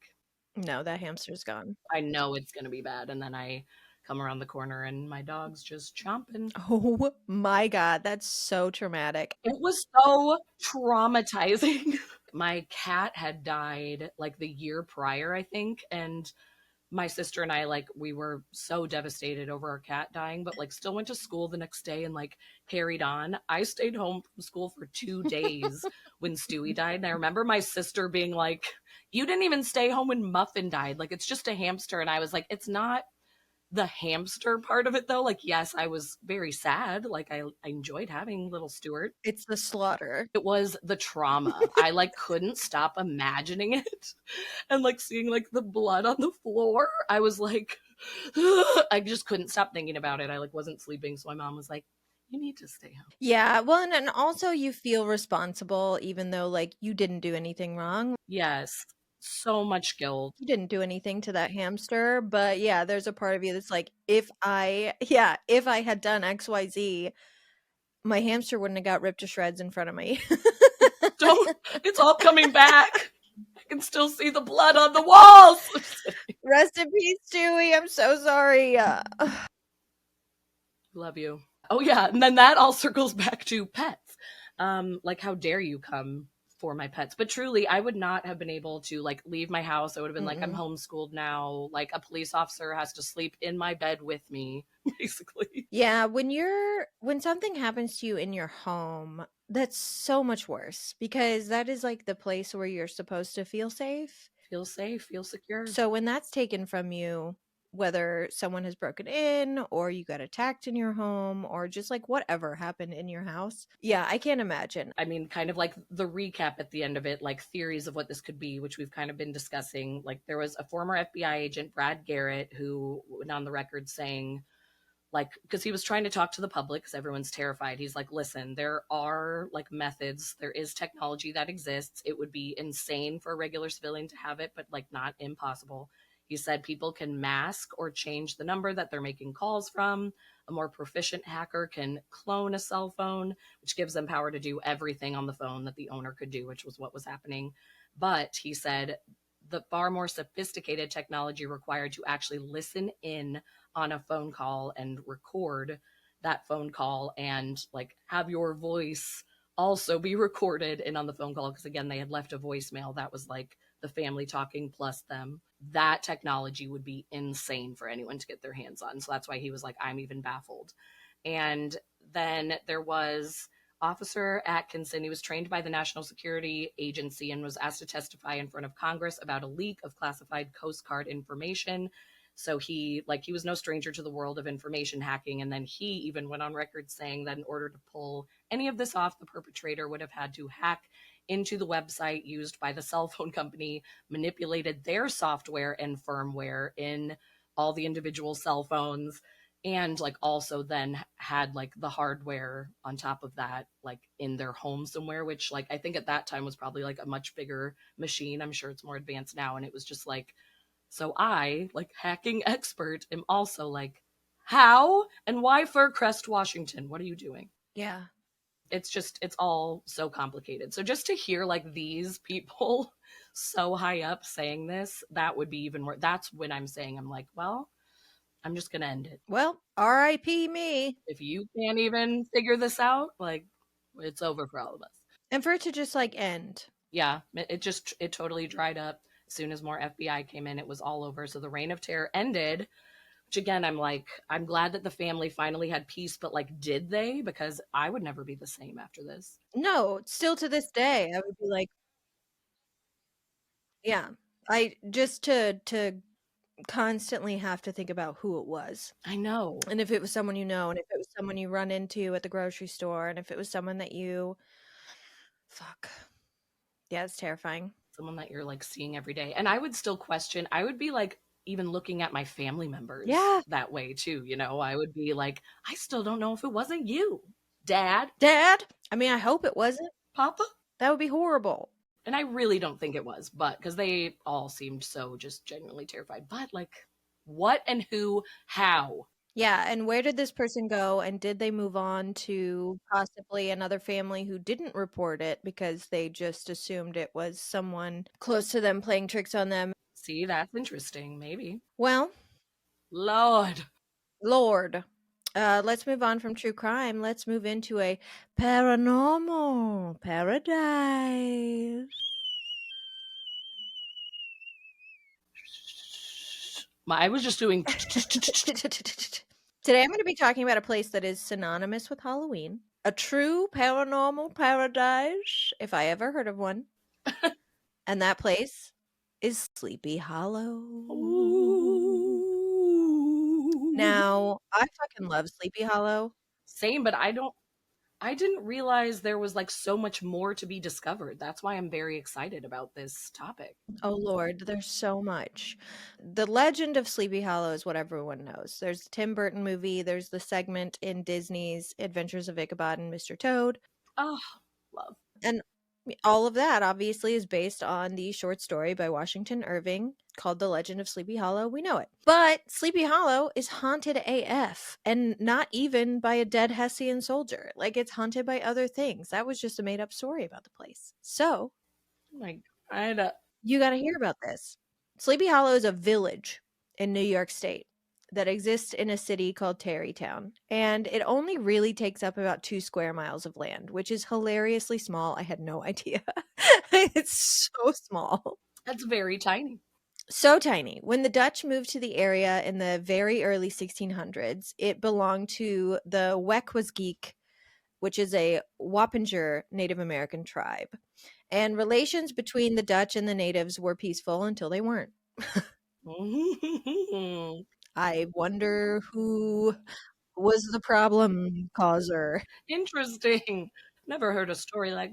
No, that hamster's gone. I know it's gonna be bad. And then I come around the corner, and my dog's just chomping. Oh my god, that's so traumatic. It was so traumatizing. My cat had died like the year prior, I think, and my sister and I, like, we were so devastated over our cat dying, but like still went to school the next day and like carried on. I stayed home from school for 2 days when Stewie died. And I remember my sister being like, you didn't even stay home when Muffin died. Like, it's just a hamster. And I was like, it's not the hamster part of it though. Like, yes, I was very sad. Like, I enjoyed having little Stuart. It's the slaughter. It was the trauma. I like couldn't stop imagining it and like seeing like the blood on the floor. I was like, I just couldn't stop thinking about it. I like wasn't sleeping, so my mom was like, "You need to stay home." Yeah, well, and also you feel responsible even though, like, you didn't do anything wrong. Yes, so much guilt. You didn't do anything to that hamster, but yeah, there's a part of you that's like, if I had done XYZ, my hamster wouldn't have got ripped to shreds in front of me. Don't. It's all coming back. I can still see the blood on the walls. Rest in peace, Stewie. I'm so sorry. Love you. Oh yeah, and then that all circles back to pets. Like, how dare you come for my pets? But truly, I would not have been able to like leave my house. I would have been like, I'm homeschooled now. Like, a police officer has to sleep in my bed with me, basically. Yeah, when something happens to you in your home, that's so much worse because that is like the place where you're supposed to feel safe. Feel safe, feel secure. So when that's taken from you, whether someone has broken in or you got attacked in your home or just like whatever happened in your house. Yeah, I can't imagine. I mean, kind of like the recap at the end of it, like theories of what this could be, which we've kind of been discussing. Like, there was a former FBI agent, Brad Garrett, who went on the record saying, like, because he was trying to talk to the public because everyone's terrified. He's like, listen, there are like methods, there is technology that exists. It would be insane for a regular civilian to have it, but like not impossible. He said people can mask or change the number that they're making calls from. A more proficient hacker can clone a cell phone, which gives them power to do everything on the phone that the owner could do, which was what was happening. But he said the far more sophisticated technology required to actually listen in on a phone call and record that phone call and like have your voice also be recorded and on the phone call, because again, they had left a voicemail that was like the family talking plus them. That technology would be insane for anyone to get their hands on. So that's why he was like, I'm even baffled. And then there was Officer Atkinson. He was trained by the National Security Agency and was asked to testify in front of Congress about a leak of classified Coast Guard information. So he was no stranger to the world of information hacking. And then he even went on record saying that in order to pull any of this off, the perpetrator would have had to hack into the website used by the cell phone company, manipulated their software and firmware in all the individual cell phones, and like also then had like the hardware on top of that, like in their home somewhere, which like I think at that time was probably like a much bigger machine. I'm sure it's more advanced now. And it was just like, so I, like hacking expert, am also like, how and why Furcrest, Washington? What are you doing? Yeah. It's all so complicated. So just to hear like these people so high up saying this, that would be even more. That's when I'm saying, I'm like, well, I'm just going to end it. Well, R.I.P. me. If you can't even figure this out, like, it's over for all of us. And for it to just like end. Yeah, it totally dried up. As soon as more FBI came in, it was all over. So the reign of terror ended, which again, I'm like, I'm glad that the family finally had peace, but like, did they? Because I would never be the same after this. No, still to this day, I would be like, yeah. I just to constantly have to think about who it was. I know. And if it was someone you know, and if it was someone you run into at the grocery store, and if it was someone that you fuck. Yeah, it's terrifying. Someone that you're like seeing every day. And I would still question, I would be like even looking at my family members that way too, you know. I would be like, I still don't know if it wasn't you, Dad. I mean, I hope it wasn't. Papa? That would be horrible. And I really don't think it was, but because they all seemed so just genuinely terrified. But like, what and who, how? Yeah, and where did this person go? And did they move on to possibly another family who didn't report it because they just assumed it was someone close to them playing tricks on them? See, that's interesting. Maybe. Well, Lord. Let's move on from true crime. Let's move into a paranormal paradise. I was just doing. Today I'm going to be talking about a place that is synonymous with Halloween, a true paranormal paradise, if I ever heard of one. And that place is Sleepy Hollow. Now, I fucking love Sleepy Hollow. Same, but I didn't realize there was like so much more to be discovered. That's why I'm very excited about this topic. Oh Lord, there's so much. The legend of Sleepy Hollow is what everyone knows. There's the Tim Burton movie, there's the segment in Disney's Adventures of Ichabod and Mr. Toad. Oh, love. And all of that obviously is based on the short story by Washington Irving called The Legend of Sleepy Hollow. We know it. But Sleepy Hollow is haunted AF, and not even by a dead Hessian soldier. Like, it's haunted by other things. That was just a made up story about the place. So, Oh my God. you got to hear about this. Sleepy Hollow is a village in New York State that exists in a city called Tarrytown, and it only really takes up about 2 square miles of land, which is hilariously small. I had no idea. It's so small. That's very tiny. So tiny. When the Dutch moved to the area in the very early 1600s, it belonged to the Wecquaesgeek, which is a Wappinger Native American tribe. And relations between the Dutch and the natives were peaceful until they weren't. I wonder who was the problem causer. Interesting. Never heard a story like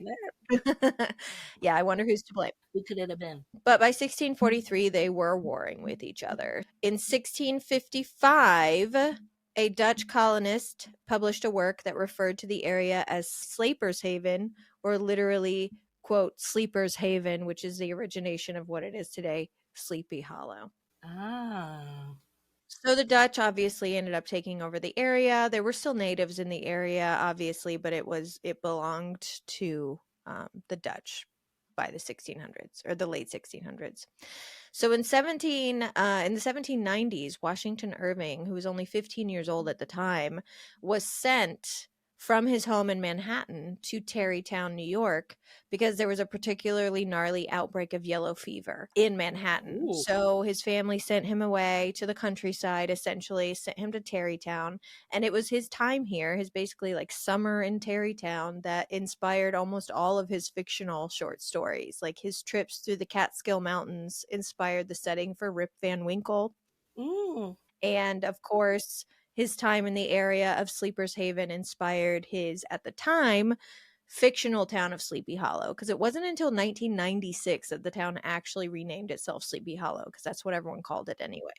that. Yeah, I wonder who's to blame. Who could it have been? But by 1643, they were warring with each other. In 1655, a Dutch colonist published a work that referred to the area as Slaper's Haven, or literally, quote, Sleeper's Haven, which is the origination of what it is today, Sleepy Hollow. Ah. So the Dutch obviously ended up taking over the area. There were still natives in the area, obviously, but it belonged to the Dutch by the 1600s or the late 1600s. So in the 1790s, Washington Irving, who was only 15 years old at the time, was sent from his home in Manhattan to Tarrytown, New York, because there was a particularly gnarly outbreak of yellow fever in Manhattan. Ooh. So his family sent him away to the countryside, essentially, sent him to Tarrytown. And it was his time here, his basically like summer in Tarrytown, that inspired almost all of his fictional short stories. Like his trips through the Catskill Mountains inspired the setting for Rip Van Winkle. And of course, his time in the area of Sleeper's Haven inspired his, at the time, fictional town of Sleepy Hollow, because it wasn't until 1996 that the town actually renamed itself Sleepy Hollow, because that's what everyone called it anyway.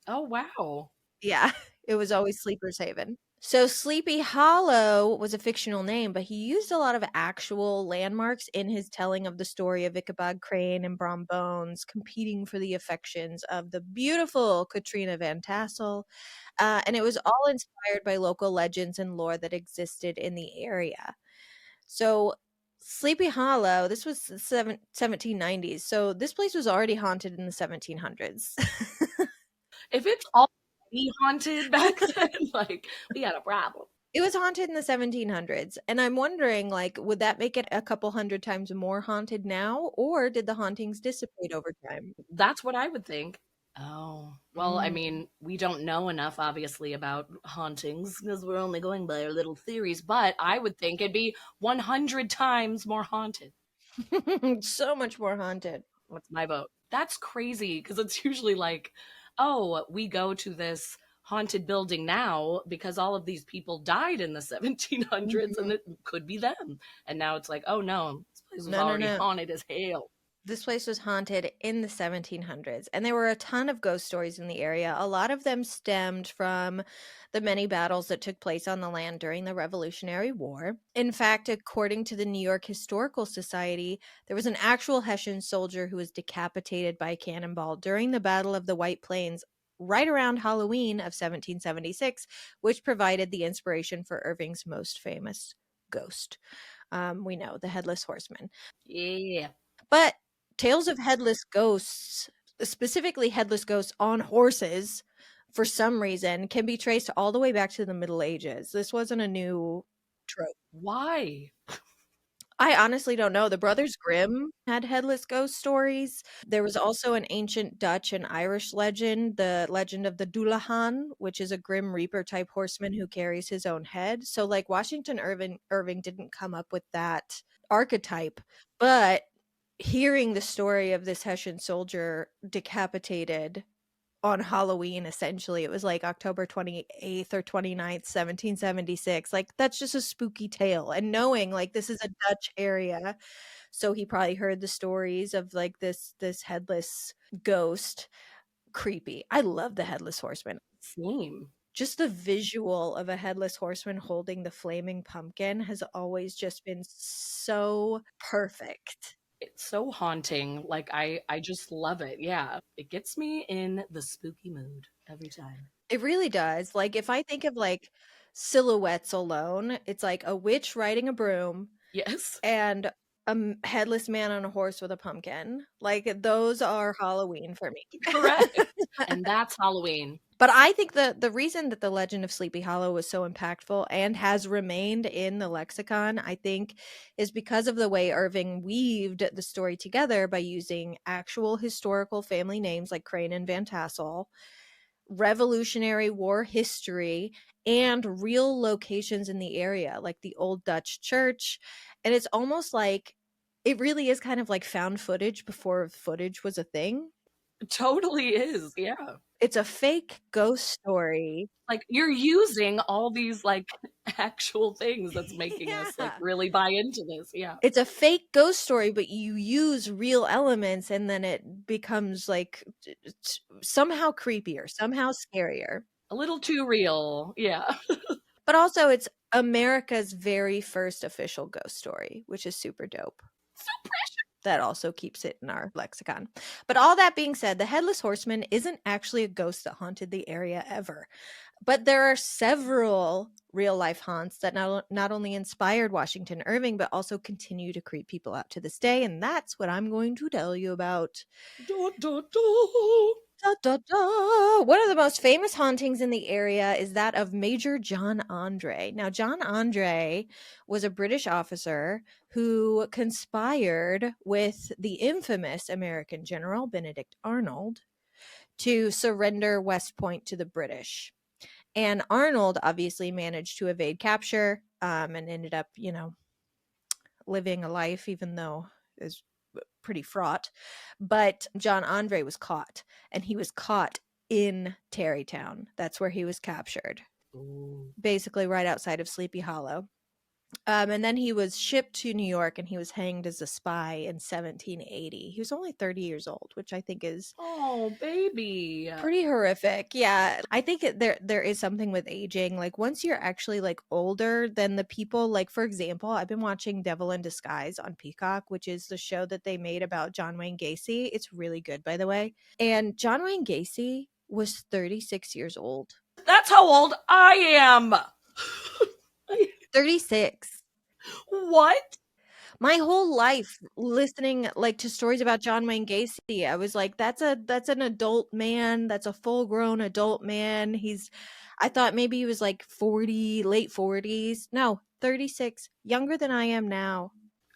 Oh, wow. Yeah, it was always Sleeper's Haven. So Sleepy Hollow was a fictional name, but he used a lot of actual landmarks in his telling of the story of Ichabod Crane and Brom Bones competing for the affections of the beautiful Katrina Van Tassel. And it was all inspired by local legends and lore that existed in the area. So Sleepy Hollow, this was the 1790s. So this place was already haunted in the 1700s. If it's already haunted back then, like, we got a problem. It was haunted in the 1700s. And I'm wondering, like, would that make it a couple hundred times more haunted now? Or did the hauntings dissipate over time? That's what I would think. Oh, well, I mean, we don't know enough, obviously, about hauntings because we're only going by our little theories, but I would think it'd be 100 times more haunted. So much more haunted. What's my vote? That's crazy because it's usually like, oh, we go to this haunted building now because all of these people died in the 1700s and it could be them. And now it's like, oh no, this place was already haunted as hell. This place was haunted in the 1700s, and there were a ton of ghost stories in the area. A lot of them stemmed from the many battles that took place on the land during the Revolutionary War. In fact, according to the New York Historical Society, there was an actual Hessian soldier who was decapitated by a cannonball during the Battle of the White Plains right around Halloween of 1776, which provided the inspiration for Irving's most famous ghost. We know, the Headless Horseman. Yeah. But tales of headless ghosts, specifically headless ghosts on horses, for some reason, can be traced all the way back to the Middle Ages. This wasn't a new trope. Why? I honestly don't know. The Brothers Grimm had headless ghost stories. There was also an ancient Dutch and Irish legend, the legend of the Dullahan, which is a grim reaper type horseman who carries his own head. So like Washington Irving didn't come up with that archetype, but hearing the story of this Hessian soldier decapitated on Halloween, essentially. It was like October 28th or 29th, 1776. Like, that's just a spooky tale. And knowing like this is a Dutch area, so he probably heard the stories of like this headless ghost. Creepy. I love the headless horseman. Same. Just the visual of a headless horseman holding the flaming pumpkin has always just been so perfect. It's so haunting. Like I just love it. Yeah. It gets me in the spooky mood every time. It really does. Like, if I think of, like, silhouettes alone, it's like a witch riding a broom Yes. and a headless man on a horse with a pumpkin. Like, those are Halloween for me. Correct. And that's Halloween. But I think the reason that the legend of Sleepy Hollow was so impactful and has remained in the lexicon, I think, is because of the way Irving weaved the story together by using actual historical family names like Crane and Van Tassel, Revolutionary War history, and real locations in the area, like the old Dutch church. And it's almost like it really is kind of like found footage before footage was a thing. It totally is. Yeah. It's a fake ghost story. Like you're using all these like actual things that's making us like Yeah. really buy into this. Yeah. It's a fake ghost story, but you use real elements and then it becomes like somehow creepier, somehow scarier. A little too real. Yeah. But also, it's America's very first official ghost story, which is super dope. So precious. That also keeps it in our lexicon. But all that being said, the Headless Horseman isn't actually a ghost that haunted the area ever. But there are several real life haunts that not only inspired Washington Irving, but also continue to creep people out to this day. And that's what I'm going to tell you about. Da, da, da. Da, da, da. One of the most famous hauntings in the area is that of Major John Andre. Now, John Andre was a British officer who conspired with the infamous American general Benedict Arnold to surrender West Point to the British. And Arnold obviously managed to evade capture and ended up, living a life, even though it was pretty fraught. But John Andre was caught, and he was caught in Tarrytown. That's where he was captured, Ooh. basically right outside of Sleepy Hollow. And then he was shipped to New York and he was hanged as a spy in 1780. He was only 30 years old, which I think is Oh, baby. pretty horrific. Yeah. I think there is something with aging. Like once you're actually like older than the people, like for example, I've been watching Devil in Disguise on Peacock, which is the show that they made about John Wayne Gacy. It's really good, by the way. And John Wayne Gacy was 36 years old. That's how old I am. 36. What? My whole life listening like to stories about John Wayne Gacy, I was like, that's an adult man. That's a full grown adult man. I thought maybe he was like 40, late 40s. No, 36, younger than I am now.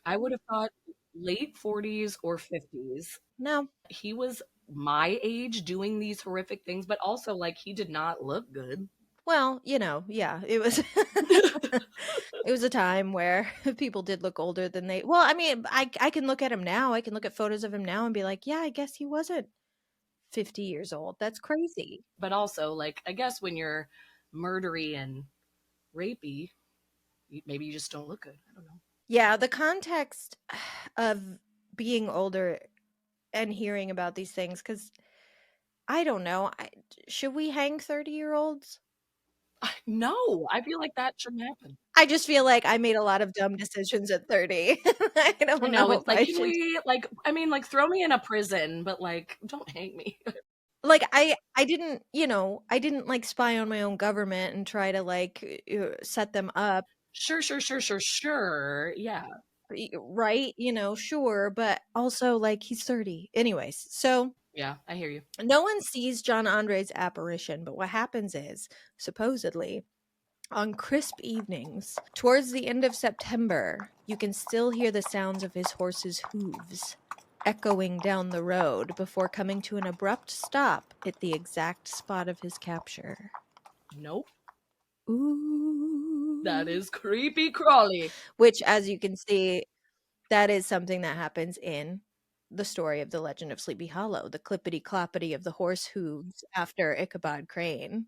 I would have thought late 40s or 50s. No. He was my age doing these horrific things, but also like he did not look good. Well, yeah, it was it was a time where people did look older than they. Well, I mean, I can look at him now. I can look at photos of him now and be like, yeah, I guess he wasn't 50 years old. That's crazy. But also, like, I guess when you're murdery and rapey, maybe you just don't look good. I don't know. Yeah, the context of being older and hearing about these things, because I don't know. Should we hang 30-year-olds? No, I feel like that shouldn't happen. I just feel like I made a lot of dumb decisions at 30. I don't I know know it's if like, I can should. we like? I mean, like, throw me in a prison, but like, don't hang me. Like I didn't, I didn't like spy on my own government and try to like set them up. Sure. Yeah, Right, sure, but also like he's 30 anyways. So yeah, I hear you. no one sees John Andre's apparition, but what happens is supposedly On crisp evenings, towards the end of September, you can still hear the sounds of his horse's hooves echoing down the road before coming to an abrupt stop at the exact spot of his capture. Nope. Ooh. That is creepy crawly. Which, as you can see, that is something that happens in the story of the Legend of Sleepy Hollow, the clippity cloppity of the horse hooves after Ichabod Crane.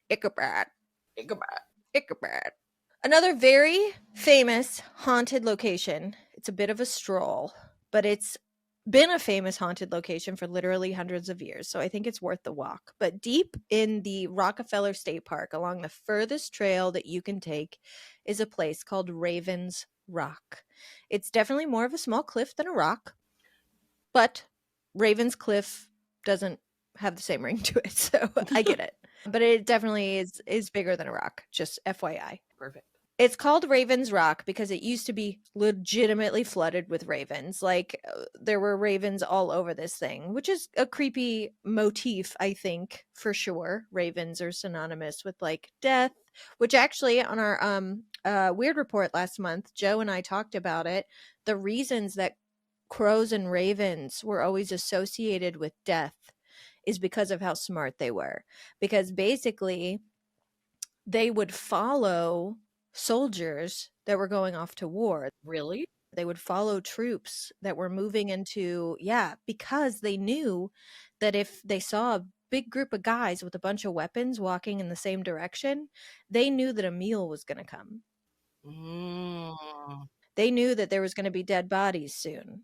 Ichabod. Ichabod. Ichabod. Another very famous haunted location. It's a bit of a stroll, but it's been a famous haunted location for literally hundreds of years, so I think it's worth the walk. But deep in the Rockefeller State Park, along the furthest trail that you can take, is a place called Raven's Rock. It's definitely more of a small cliff than a rock, but Raven's Cliff doesn't have the same ring to it, so I get it. But it definitely is bigger than a rock, just FYI. Perfect. It's called Raven's Rock because it used to be legitimately flooded with ravens. Like, there were ravens all over this thing, which is a creepy motif, I think, for sure. Ravens are synonymous with, like, death, which actually on our Weird Report last month, Joe and I talked about it. The reasons that crows and ravens were always associated with death is because of how smart they were. Because basically, they would follow soldiers that were going off to war. Really? They would follow troops that were moving into, yeah, because they knew that if they saw a big group of guys with a bunch of weapons walking in the same direction, they knew that a meal was going to come. Mm. They knew that there was going to be dead bodies soon.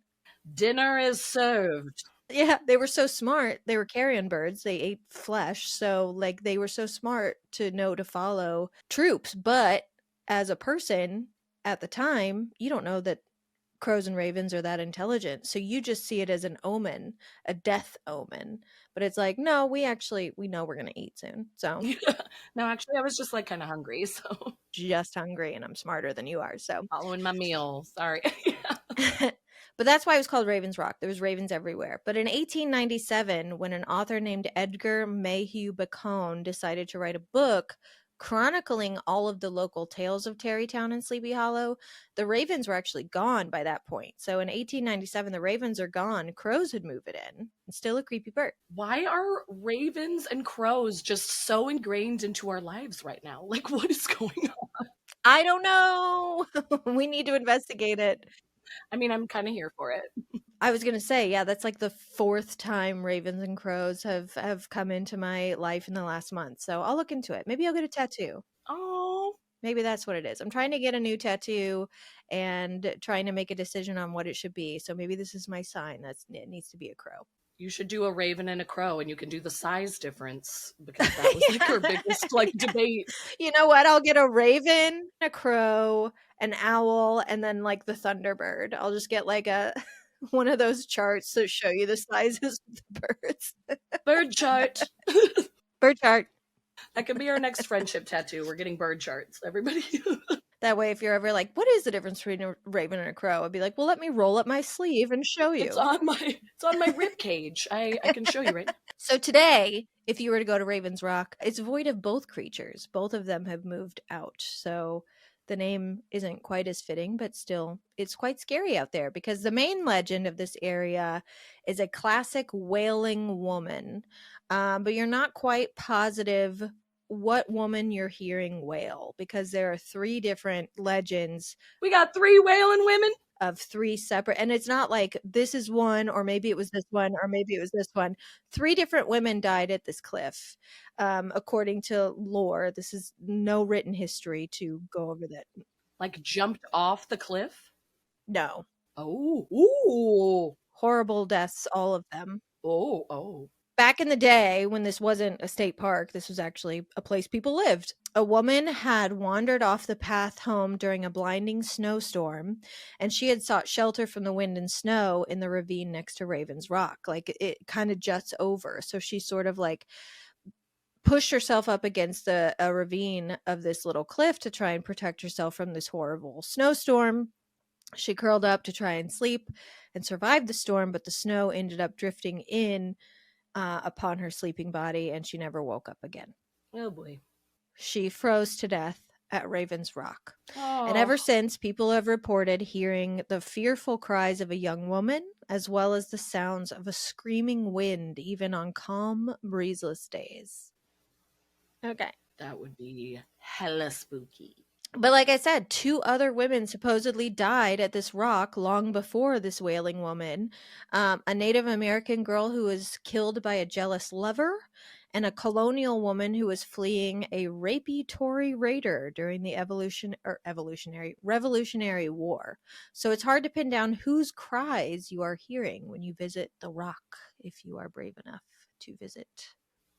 Dinner is served. Yeah, they were so smart. They were carrion birds. They ate flesh. So, like, they were so smart to know to follow troops. But as a person at the time, you don't know that crows and ravens are that intelligent. So you just see it as an omen, a death omen. But it's like, no, we know we're going to eat soon. So No, actually, I was just like kind of hungry, so just hungry and I'm smarter than you are. So following my meal. Sorry. but that's why it was called Raven's Rock. There was ravens everywhere. But in 1897, when an author named Edgar Mayhew Bacone decided to write a book chronicling all of the local tales of Tarrytown and Sleepy Hollow, the ravens were actually gone by that point. So in 1897, the ravens are gone. Crows had moved it in. It's still a creepy bird. Why are ravens and crows just so ingrained into our lives right now? Like, what is going on? I don't know. We need to investigate it. I mean, I'm kind of here for it. I was gonna say, yeah, that's like the fourth time ravens and crows have come into my life in the last month. So I'll look into it. Maybe I'll get a tattoo. Oh, Maybe that's what it is. I'm trying to get a new tattoo and trying to make a decision on what it should be. So maybe this is my sign. It needs to be a crow. you should do a raven and a crow, and you can do the size difference because that was like our biggest like debate. You know what? I'll get a raven, a crow, an owl, and then like the thunderbird. I'll just get like a one of those charts that show you the sizes of the birds. Bird chart. Bird chart. That could be our next friendship tattoo. We're getting bird charts, everybody. That way, if you're ever like, what is the difference between a raven and a crow? I'd be like, well, let me roll up my sleeve and show you. It's on my rib cage. I can show you right now. So today, if you were to go to Raven's Rock, it's void of both creatures. Both of them have moved out. So the name isn't quite as fitting, but still, it's quite scary out there because the main legend of this area is a classic wailing woman. But you're not quite positive what woman you're hearing wail because there are three different legends. We got 3 wailing women Of 3 separate, and it's not like this is one, or maybe it was this one, or maybe it was this one. 3 different women died at this cliff, according to lore. This is no written history to go over that. like jumped off the cliff. No. Oh, ooh, Horrible deaths, all of them. oh. Back in the day, when this wasn't a state park, this was actually a place people lived. A woman had wandered off the path home during a blinding snowstorm, and she had sought shelter from the wind and snow in the ravine next to Raven's Rock. Like, it kind of juts over. So she sort of like pushed herself up against a ravine of this little cliff to try and protect herself from this horrible snowstorm. She curled up to try and sleep and survived the storm, but the snow ended up drifting in upon her sleeping body, and she never woke up again. Oh boy. she froze to death at Raven's Rock. And Oh, ever since, people have reported hearing the fearful cries of a young woman, as well as the sounds of a screaming wind, even on calm, breezeless days. Okay. that would be hella spooky. But like I said, 2 other women supposedly died at this rock long before this wailing woman. A Native American girl who was killed by a jealous lover, and a colonial woman who was fleeing a rapey Tory raider during the Revolutionary War. So it's hard to pin down whose cries you are hearing when you visit the rock, if you are brave enough to visit.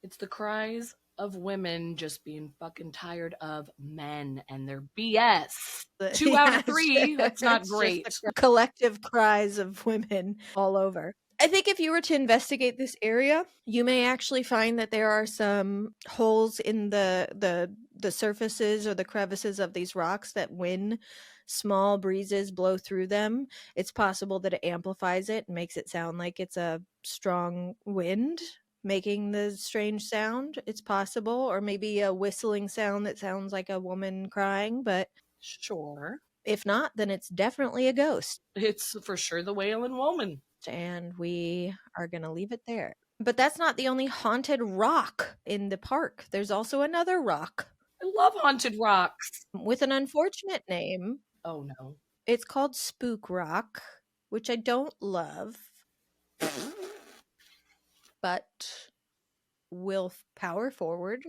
It's the cries of women just being fucking tired of men and their BS. 2 out of 3, that's not It's just great. the collective cries of women all over. I think if you were to investigate this area, you may actually find that there are some holes in the surfaces or the crevices of these rocks that when small breezes blow through them, it's possible that it amplifies it and makes it sound like it's a strong wind making the strange sound. It's possible, or maybe a whistling sound that sounds like a woman crying, but Sure. if not, then it's definitely a ghost. It's for sure the wailing woman. And we are going to leave it there. But that's not the only haunted rock in the park. There's also another rock I love haunted rocks. with an unfortunate name. Oh no. It's called Spook Rock, which I don't love, but will power forward.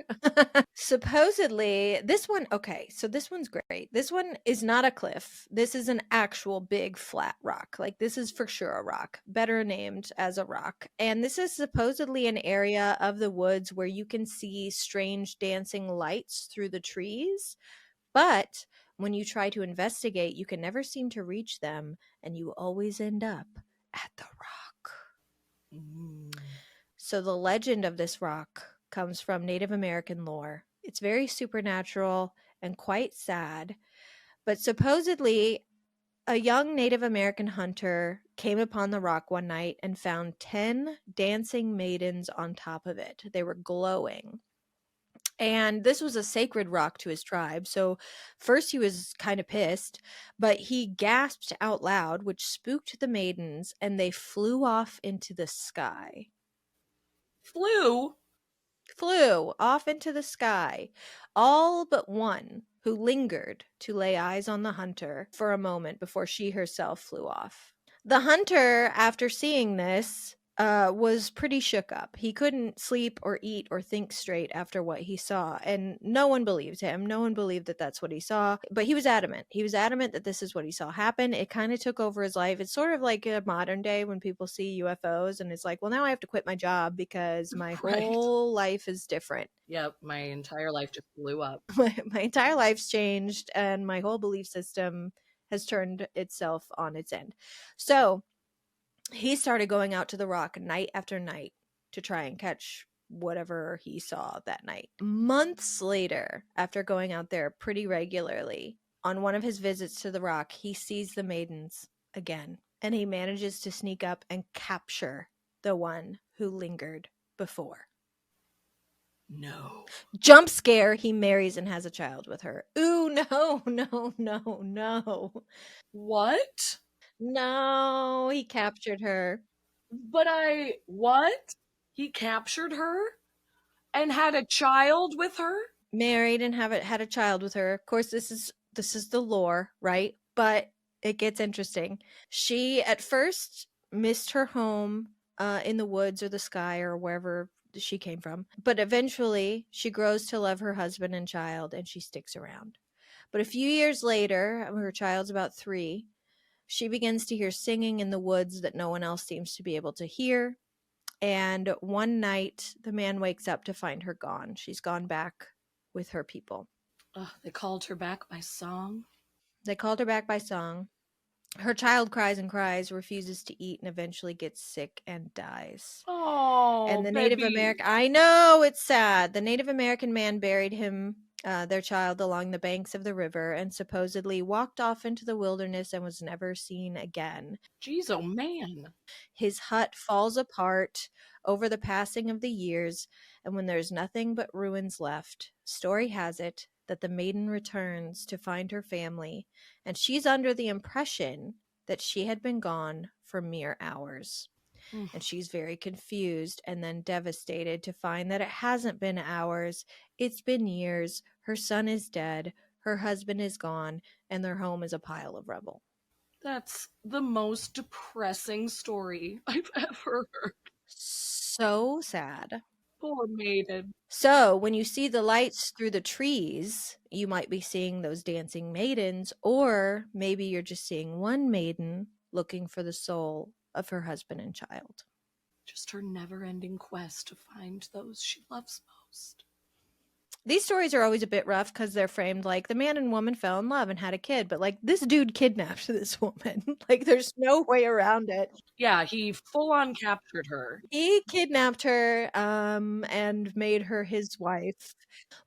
Supposedly, this one, okay, so this one's great. This one is not a cliff. This is an actual big flat rock. Like, this is for sure a rock, better named as a rock. And this is supposedly an area of the woods where you can see strange dancing lights through the trees. But when you try to investigate, you can never seem to reach them, and you always end up at the rock. Mm. So the legend of this rock comes from Native American lore. It's very supernatural and quite sad. But supposedly, a young Native American hunter came upon the rock one night and found 10 dancing maidens on top of it. They were glowing. And this was a sacred rock to his tribe. So first he was kind of pissed, but he gasped out loud, which spooked the maidens, and they flew off into the sky. Flew? Flew off into the sky, all but one, who lingered to lay eyes on the hunter for a moment before she herself flew off. The hunter, after seeing this, was pretty shook up. He couldn't sleep or eat or think straight after what he saw, and no one believed him. No one believed that that's what he saw, but he was adamant. He was adamant that this is what he saw happen. It kind of took over his life. It's sort of like a modern day when people see UFOs and it's like, well, now I have to quit my job because my Right. whole life is different. Yep, my entire life just blew up. My entire life's changed, and my whole belief system has turned itself on its end. So he started going out to the rock night after night to try and catch whatever he saw that night. Months later, after going out there pretty regularly, on one of his visits to the rock, he sees the maidens again, and he manages to sneak up and capture the one who lingered before. No. Jump scare, he marries and has a child with her. Ooh, no, no, no, no. What? No, he captured her. But what? He captured her and had a child with her? Married and had a child with her. Of course, this is the lore, right? But it gets interesting. She at first missed her home in the woods or the sky or wherever she came from, but eventually she grows to love her husband and child, and she sticks around. But a few years later, her child's about 3, she begins to hear singing in the woods that no one else seems to be able to hear. And one night, the man wakes up to find her gone. She's gone back with her people. They called her back by song. They called her back by song. Her child cries and cries, refuses to eat, and eventually gets sick and dies. Oh, And the baby. Native American, I know, it's sad. The Native American man buried him their child along the banks of the river and supposedly walked off into the wilderness and was never seen again. Jeez, oh man. His hut falls apart over the passing of the years, and when there's nothing but ruins left, story has it that the maiden returns to find her family, and she's under the impression that she had been gone for mere hours. And she's very confused and then devastated to find that it hasn't been hours, it's been years. Her son is dead, her husband is gone, and their home is a pile of rubble. That's the most depressing story I've ever heard. So sad. Poor maiden. So, when you see the lights through the trees, you might be seeing those dancing maidens, or maybe you're just seeing one maiden looking for the soul of her husband and child. Just her never-ending quest to find those she loves most. These stories are always a bit rough because they're framed like the man and woman fell in love and had a kid, but like this dude kidnapped this woman. Like there's no way around it. Yeah, he full-on captured her. He kidnapped her and made her his wife.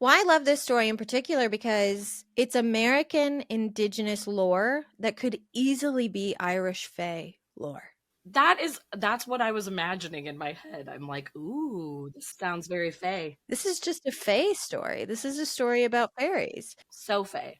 Well, I love this story in particular because it's American indigenous lore that could easily be Irish Fae lore. That's what I was imagining in my head. I'm like, ooh, this sounds very Fae. This is just a Fae story. This is a story about fairies. So Fae.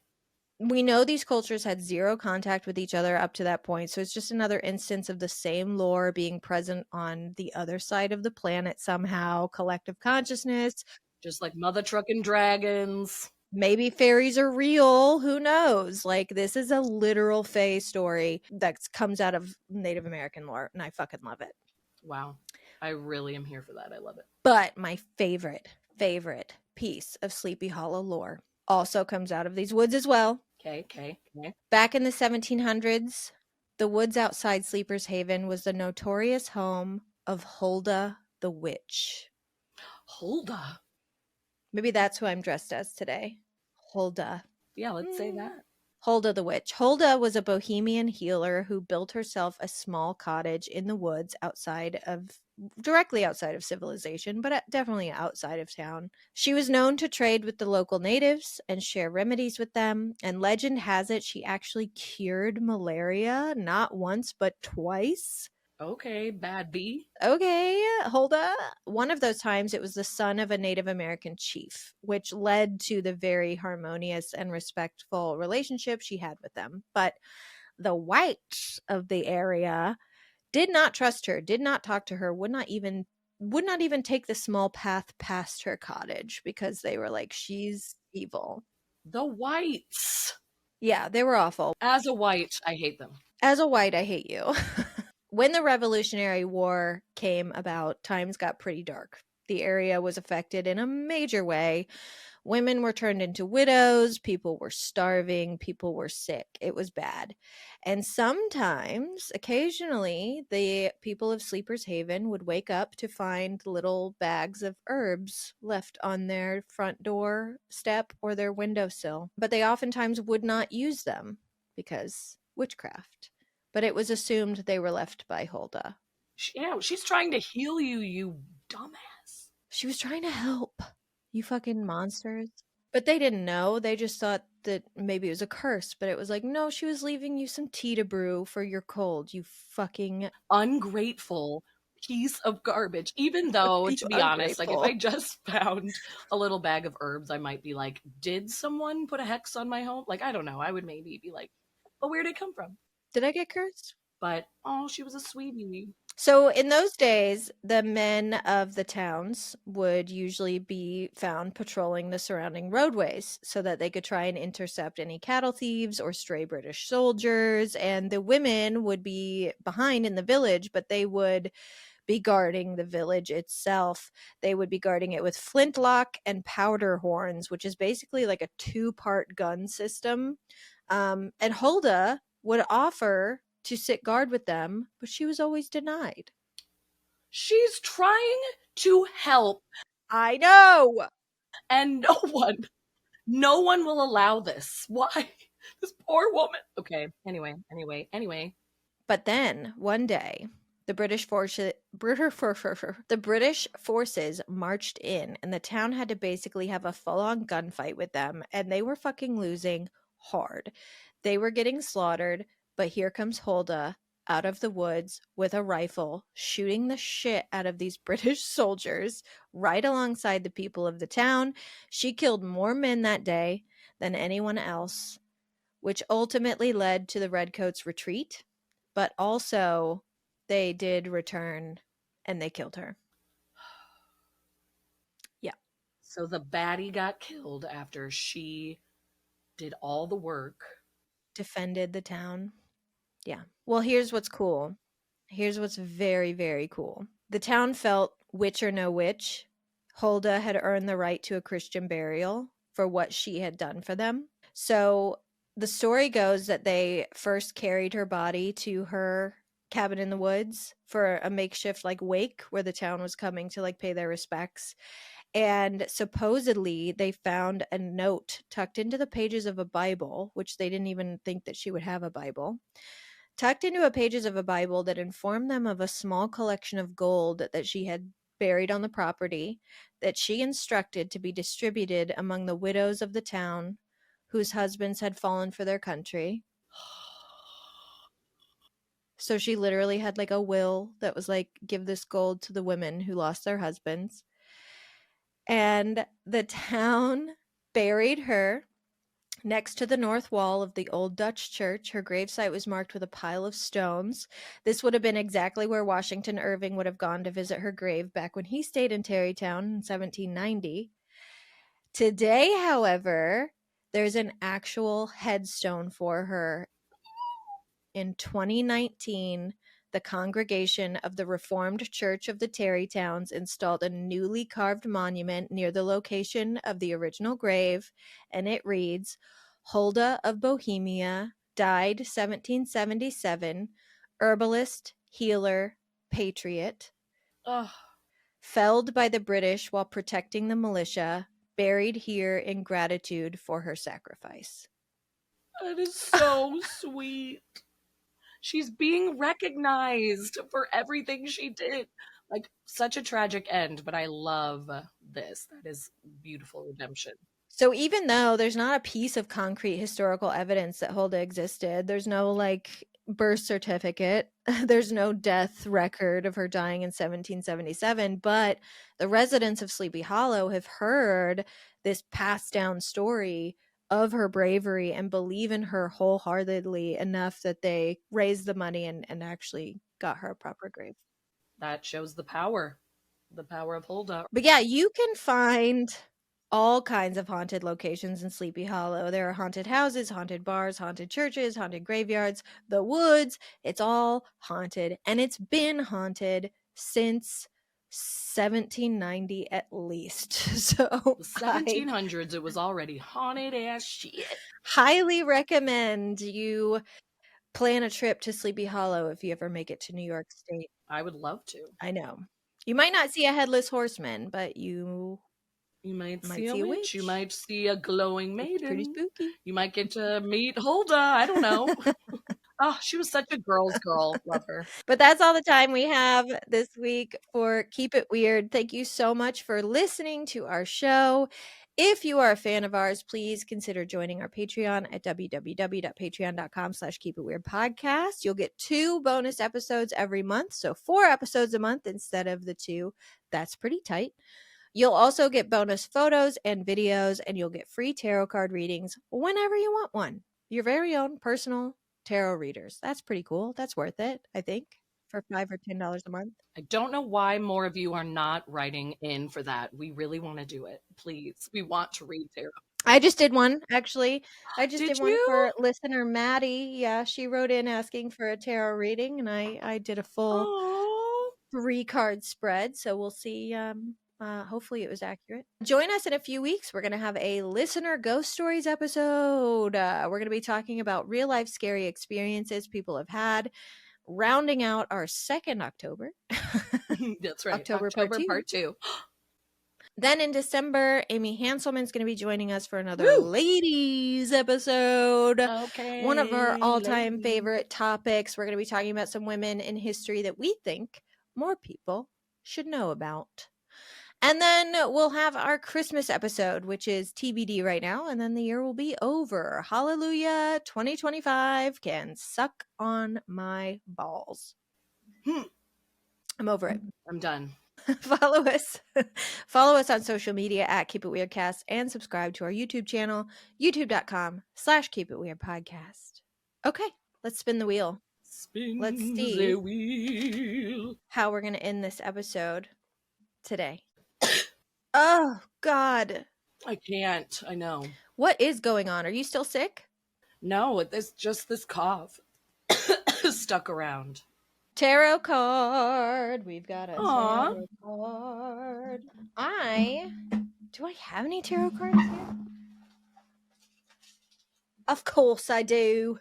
We know these cultures had zero contact with each other up to that point, so it's just another instance of the same lore being present on the other side of the planet somehow, collective consciousness. Just like mother trucking dragons. Maybe fairies are real, who knows? Like this is a literal Fae story that comes out of Native American lore, and I fucking love it. Wow. I really am here for that. I love it. But my favorite piece of Sleepy Hollow lore also comes out of these woods as well. Okay. Back in the 1700s, the woods outside Sleeper's Haven was the notorious home of Huldah the Witch. Huldah? Maybe that's who I'm dressed as today. Huldah. Yeah, let's say that. Huldah the Witch. Huldah was a bohemian healer who built herself a small cottage in the woods directly outside of civilization, but definitely outside of town. She was known to trade with the local natives and share remedies with them, and legend has it she actually cured malaria not once but twice. Okay, bad bee. Okay, Huldah. One of those times it was the son of a Native American chief, which led to the very harmonious and respectful relationship she had with them. But the whites of the area did not trust her, did not talk to her, would not even take the small path past her cottage because they were like, she's evil. The whites. Yeah, they were awful. As a white, I hate them. As a white, I hate you. When the Revolutionary War came about, times got pretty dark. The area was affected in a major way. Women were turned into widows, people were starving, people were sick. It was bad. And sometimes, occasionally, the people of Sleeper's Haven would wake up to find little bags of herbs left on their front door step or their windowsill. But they oftentimes would not use them because witchcraft. But it was assumed they were left by Huldah. She's trying to heal you, you dumbass. She was trying to help. You fucking monsters. But they didn't know. They just thought that maybe it was a curse. But it was like, no, she was leaving you some tea to brew for your cold, you fucking ungrateful piece of garbage. Even though, to be honest, like if I just found a little bag of herbs, I might be like, did someone put a hex on my home? Like, I don't know. I would maybe be like, but where'd it come from? Did I get cursed? But, oh, she was a sweetie. So in those days, the men of the towns would usually be found patrolling the surrounding roadways so that they could try and intercept any cattle thieves or stray British soldiers. And the women would be behind in the village, but they would be guarding the village itself. They would be guarding it with flintlock and powder horns, which is basically like a 2-part gun system. And Huldah would offer to sit guard with them, but she was always denied. She's trying to help. I know! And no one will allow this. Why? This poor woman. Okay, anyway. But then, one day, The British forces marched in, and the town had to basically have a full-on gunfight with them, and they were fucking losing hard. They were getting slaughtered, but here comes Hulda out of the woods with a rifle, shooting the shit out of these British soldiers right alongside the people of the town. She killed more men that day than anyone else, which ultimately led to the Redcoats' retreat, but also they did return and they killed her. Yeah. So the baddie got killed after she did all the work. Defended the town. Yeah. Well, here's what's cool. Here's what's very, very cool. The town felt, witch or no witch, Hulda had earned the right to a Christian burial for what she had done for them. So the story goes that they first carried her body to her cabin in the woods for a makeshift like wake where the town was coming to like pay their respects. And supposedly they found a note tucked into the pages of a Bible, which they didn't even think that she would have a Bible, tucked into the pages of a Bible that informed them of a small collection of gold that she had buried on the property that she instructed to be distributed among the widows of the town whose husbands had fallen for their country. So she literally had like a will that was like, give this gold to the women who lost their husbands. And the town buried her next to the north wall of the old Dutch church. Her gravesite was marked with a pile of stones. This would have been exactly where Washington Irving would have gone to visit her grave back when he stayed in Tarrytown in 1790. Today, however, there's an actual headstone for her. In 2019, the congregation of the Reformed Church of the Tarrytowns installed a newly carved monument near the location of the original grave, and it reads, Hulda of Bohemia, died 1777, herbalist, healer, patriot, Oh, felled by the British while protecting the militia, buried here in gratitude for her sacrifice. that is so sweet. She's being recognized for everything she did. Like, such a tragic end, but I love this. That is beautiful redemption. So even though there's not a piece of concrete historical evidence that Hulda existed, there's no like birth certificate, there's no death record of her dying in 1777, but the residents of Sleepy Hollow have heard this passed down story of her bravery and believe in her wholeheartedly enough that they raised the money and actually got her a proper grave. That shows the power of Hulda. But yeah, you can find all kinds of haunted locations in Sleepy Hollow. There are haunted houses, haunted bars, haunted churches, haunted graveyards, the woods. It's all haunted. And it's been haunted since 1790 at least. So The 1700s, it was already haunted as shit. highly recommend you plan a trip to Sleepy Hollow if you ever make it to New York State. I would love to. I know. You might not see a headless horseman, but you might might see a witch. You might see a glowing It's pretty maiden. spooky. You might get to meet Hulda. I don't know. Oh, she was such a girl's girl. Love her. But that's all the time we have this week for Keep It Weird. Thank you so much for listening to our show. If you are a fan of ours, please consider joining our Patreon at www.patreon.com/keepitweirdpodcast. You'll get 2 bonus episodes every month, so 4 episodes a month instead of the 2. That's pretty tight. You'll also get bonus photos and videos, and you'll get free tarot card readings whenever you want one. Your very own personal tarot readers. That's pretty cool. That's worth it, I think, for $5 or $10 a month. I don't know why more of you are not writing in for that. We really want to do it. Please. We want to read tarot. I just did one, actually. I just Did did one you? for listener Maddie. Yeah, she wrote in asking for a tarot reading, and I did a full Oh. 3-card spread. So we'll see. Hopefully it was accurate. Join us in a few weeks. We're going to have a listener ghost stories episode. We're going to be talking about real life scary experiences people have had, rounding out our second October. That's right. October October part 2. part 2. Then in December, Amy Hanselman's going to be joining us for another Woo! ladies episode. Okay. One of our all-time ladies. favorite topics. We're going to be talking about some women in history that we think more people should know about. And then we'll have our Christmas episode, which is TBD right now, and then the year will be over. Hallelujah, 2025 can suck on my balls. I'm over it. I'm done. Follow us. Follow us on social media at Keep It Weird Cast and subscribe to our YouTube channel, youtube.com/Keep It Weird Podcast. Okay, let's spin the wheel. Spin Let's see the wheel. how we're going to end this episode today. Oh, God. I can't. I know. What is going on? Are you still sick? No, it's just this cough stuck around. Tarot card. We've got a Aw. tarot card. Do I have any tarot cards here? Of course I do.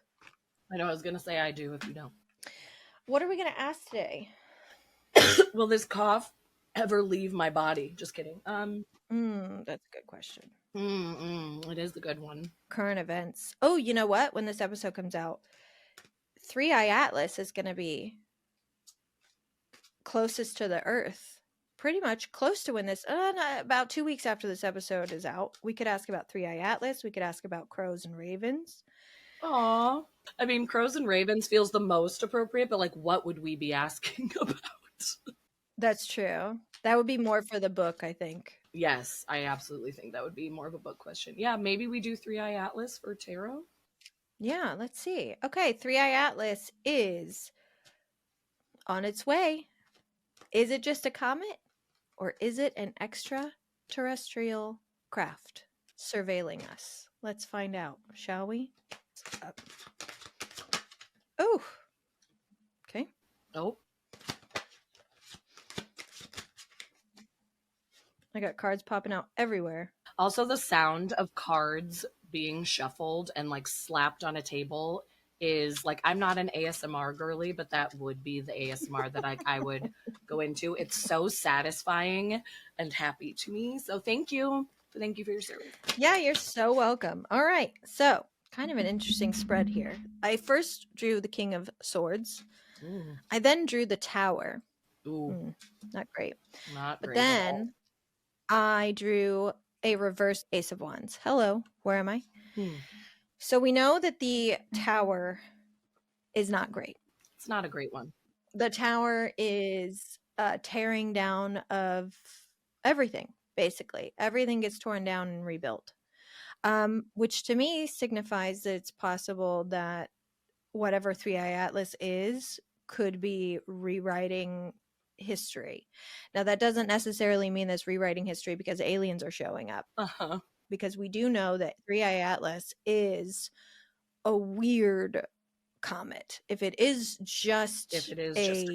I know I was going to say I do if you don't. What are we going to ask today? Will this cough ever leave my body? Just kidding. That's a good question. It is the good one. Current events. Oh, you know what? When this episode comes out, 3-Eye Atlas is going to be closest to the Earth. Pretty much close to when this, about 2 weeks after this episode is out. We could ask about 3-Eye Atlas. We could ask about crows and ravens. Aw. I mean, crows and ravens feels the most appropriate, but like, what would we be asking about? That's true. That would be more for the book, I think. Yes, I absolutely think that would be more of a book question. Yeah, maybe we do 3-Eye Atlas for tarot. Yeah, let's see. Okay, 3-Eye Atlas is on its way. Is it just a comet? Or is it an extraterrestrial craft surveilling us? Let's find out, shall we? Oh. Okay. Oh. I got cards popping out everywhere. Also, the sound of cards being shuffled and like slapped on a table is like, I'm not an ASMR girly, but that would be the ASMR that I would go into. It's so satisfying and happy to me. So thank you. Thank you for your service. Yeah, you're so welcome. All right. So, kind of an interesting spread here. I first drew the King of Swords. I then drew the Tower. Ooh. Not great. Not but great at all. then I drew a reverse Ace of Wands. Hello, where am I? So we know that the Tower is not great. It's not a great one. The Tower is tearing down of everything, basically. Everything gets torn down and rebuilt, which to me signifies that it's possible that whatever 3-Eye Atlas is could be rewriting history. Now, that doesn't necessarily mean that's rewriting history because aliens are showing up. Because we do know that 3-Eye Atlas is a weird comet. If it is just a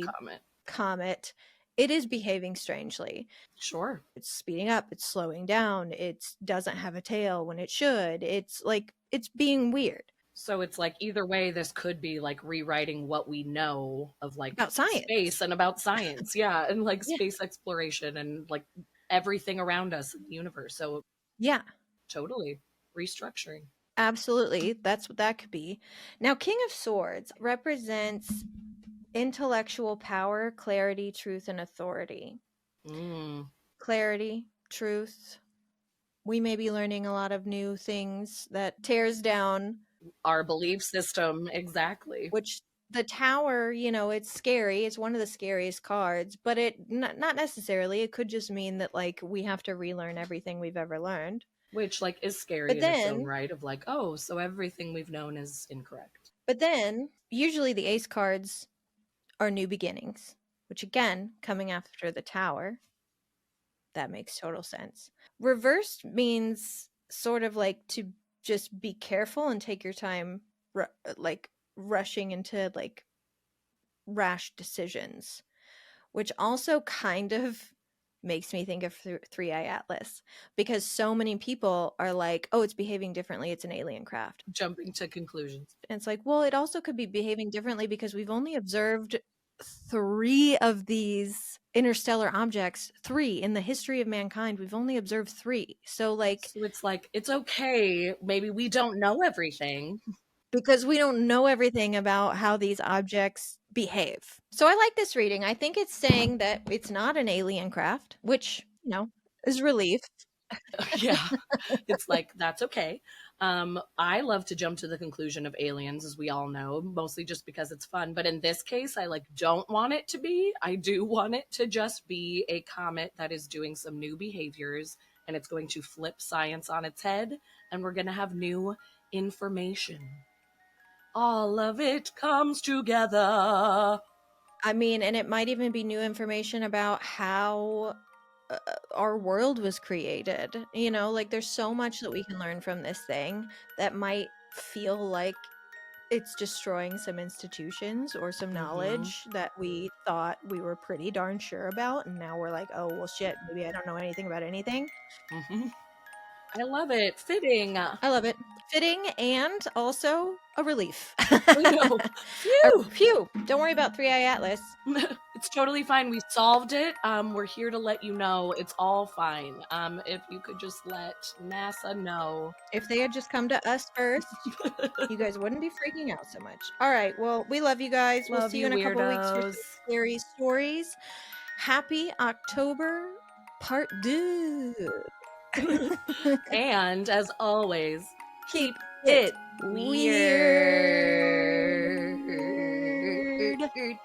comet, it is behaving strangely. Sure. It's speeding up, it's slowing down, it doesn't have a tail when it should. It's like, it's being weird. So it's like either way, this could be like rewriting what we know of like about science. Space and about science. Yeah. And like space exploration and like everything around us in the universe. So yeah, totally restructuring. Absolutely. That's what that could be. Now, King of Swords represents intellectual power, clarity, truth, and authority. Clarity, truth. We may be learning a lot of new things that tears down our belief system. Exactly. Which the Tower, you know, it's scary. It's one of the scariest cards, but it not necessarily. It could just mean that like we have to relearn everything we've ever learned. Which like is scary in its own right of like, oh, so everything we've known is incorrect. But then usually the ace cards are new beginnings, which again, coming after the Tower, that makes total sense. Reversed means sort of like to just be careful and take your time, like rushing into like rash decisions, which also kind of makes me think of 3-Eye Atlas, because so many people are like, oh, it's behaving differently, it's an alien craft, jumping to conclusions. And it's like, well, it also could be behaving differently because we've only observed 3 of these interstellar objects, 3 in the history of mankind. We've only observed 3. So, like, So it's like, it's okay. Maybe we don't know everything. because we don't know everything about how these objects behave. So I like this reading. I think it's saying that it's not an alien craft, which, is relief. Yeah, it's like, that's okay. I love to jump to the conclusion of aliens, as we all know, mostly just because it's fun. But in this case, I like don't want it to be. I do want it to just be a comet that is doing some new behaviors, and it's going to flip science on its head, and we're going to have new information. All of it comes together. I mean, and it might even be new information about how our world was created. Like, there's so much that we can learn from this thing that might feel like it's destroying some institutions or some Mm-hmm. knowledge that we thought we were pretty darn sure about, and now we're like, oh well, shit, maybe I don't know anything about anything. Mm-hmm. I love it. Fitting. I love it. Fitting and also a relief. I know. Phew. Phew, don't worry about 3 Eye Atlas. It's totally fine. We solved it. We're here to let you know it's all fine. If you could just let NASA know. If they had just come to us first, you guys wouldn't be freaking out so much. All right, well, we love you guys. We'll Love see you you, in a couple weeks for weirdos. some scary stories. Happy October part 2. And as always, Keep it weird. weird.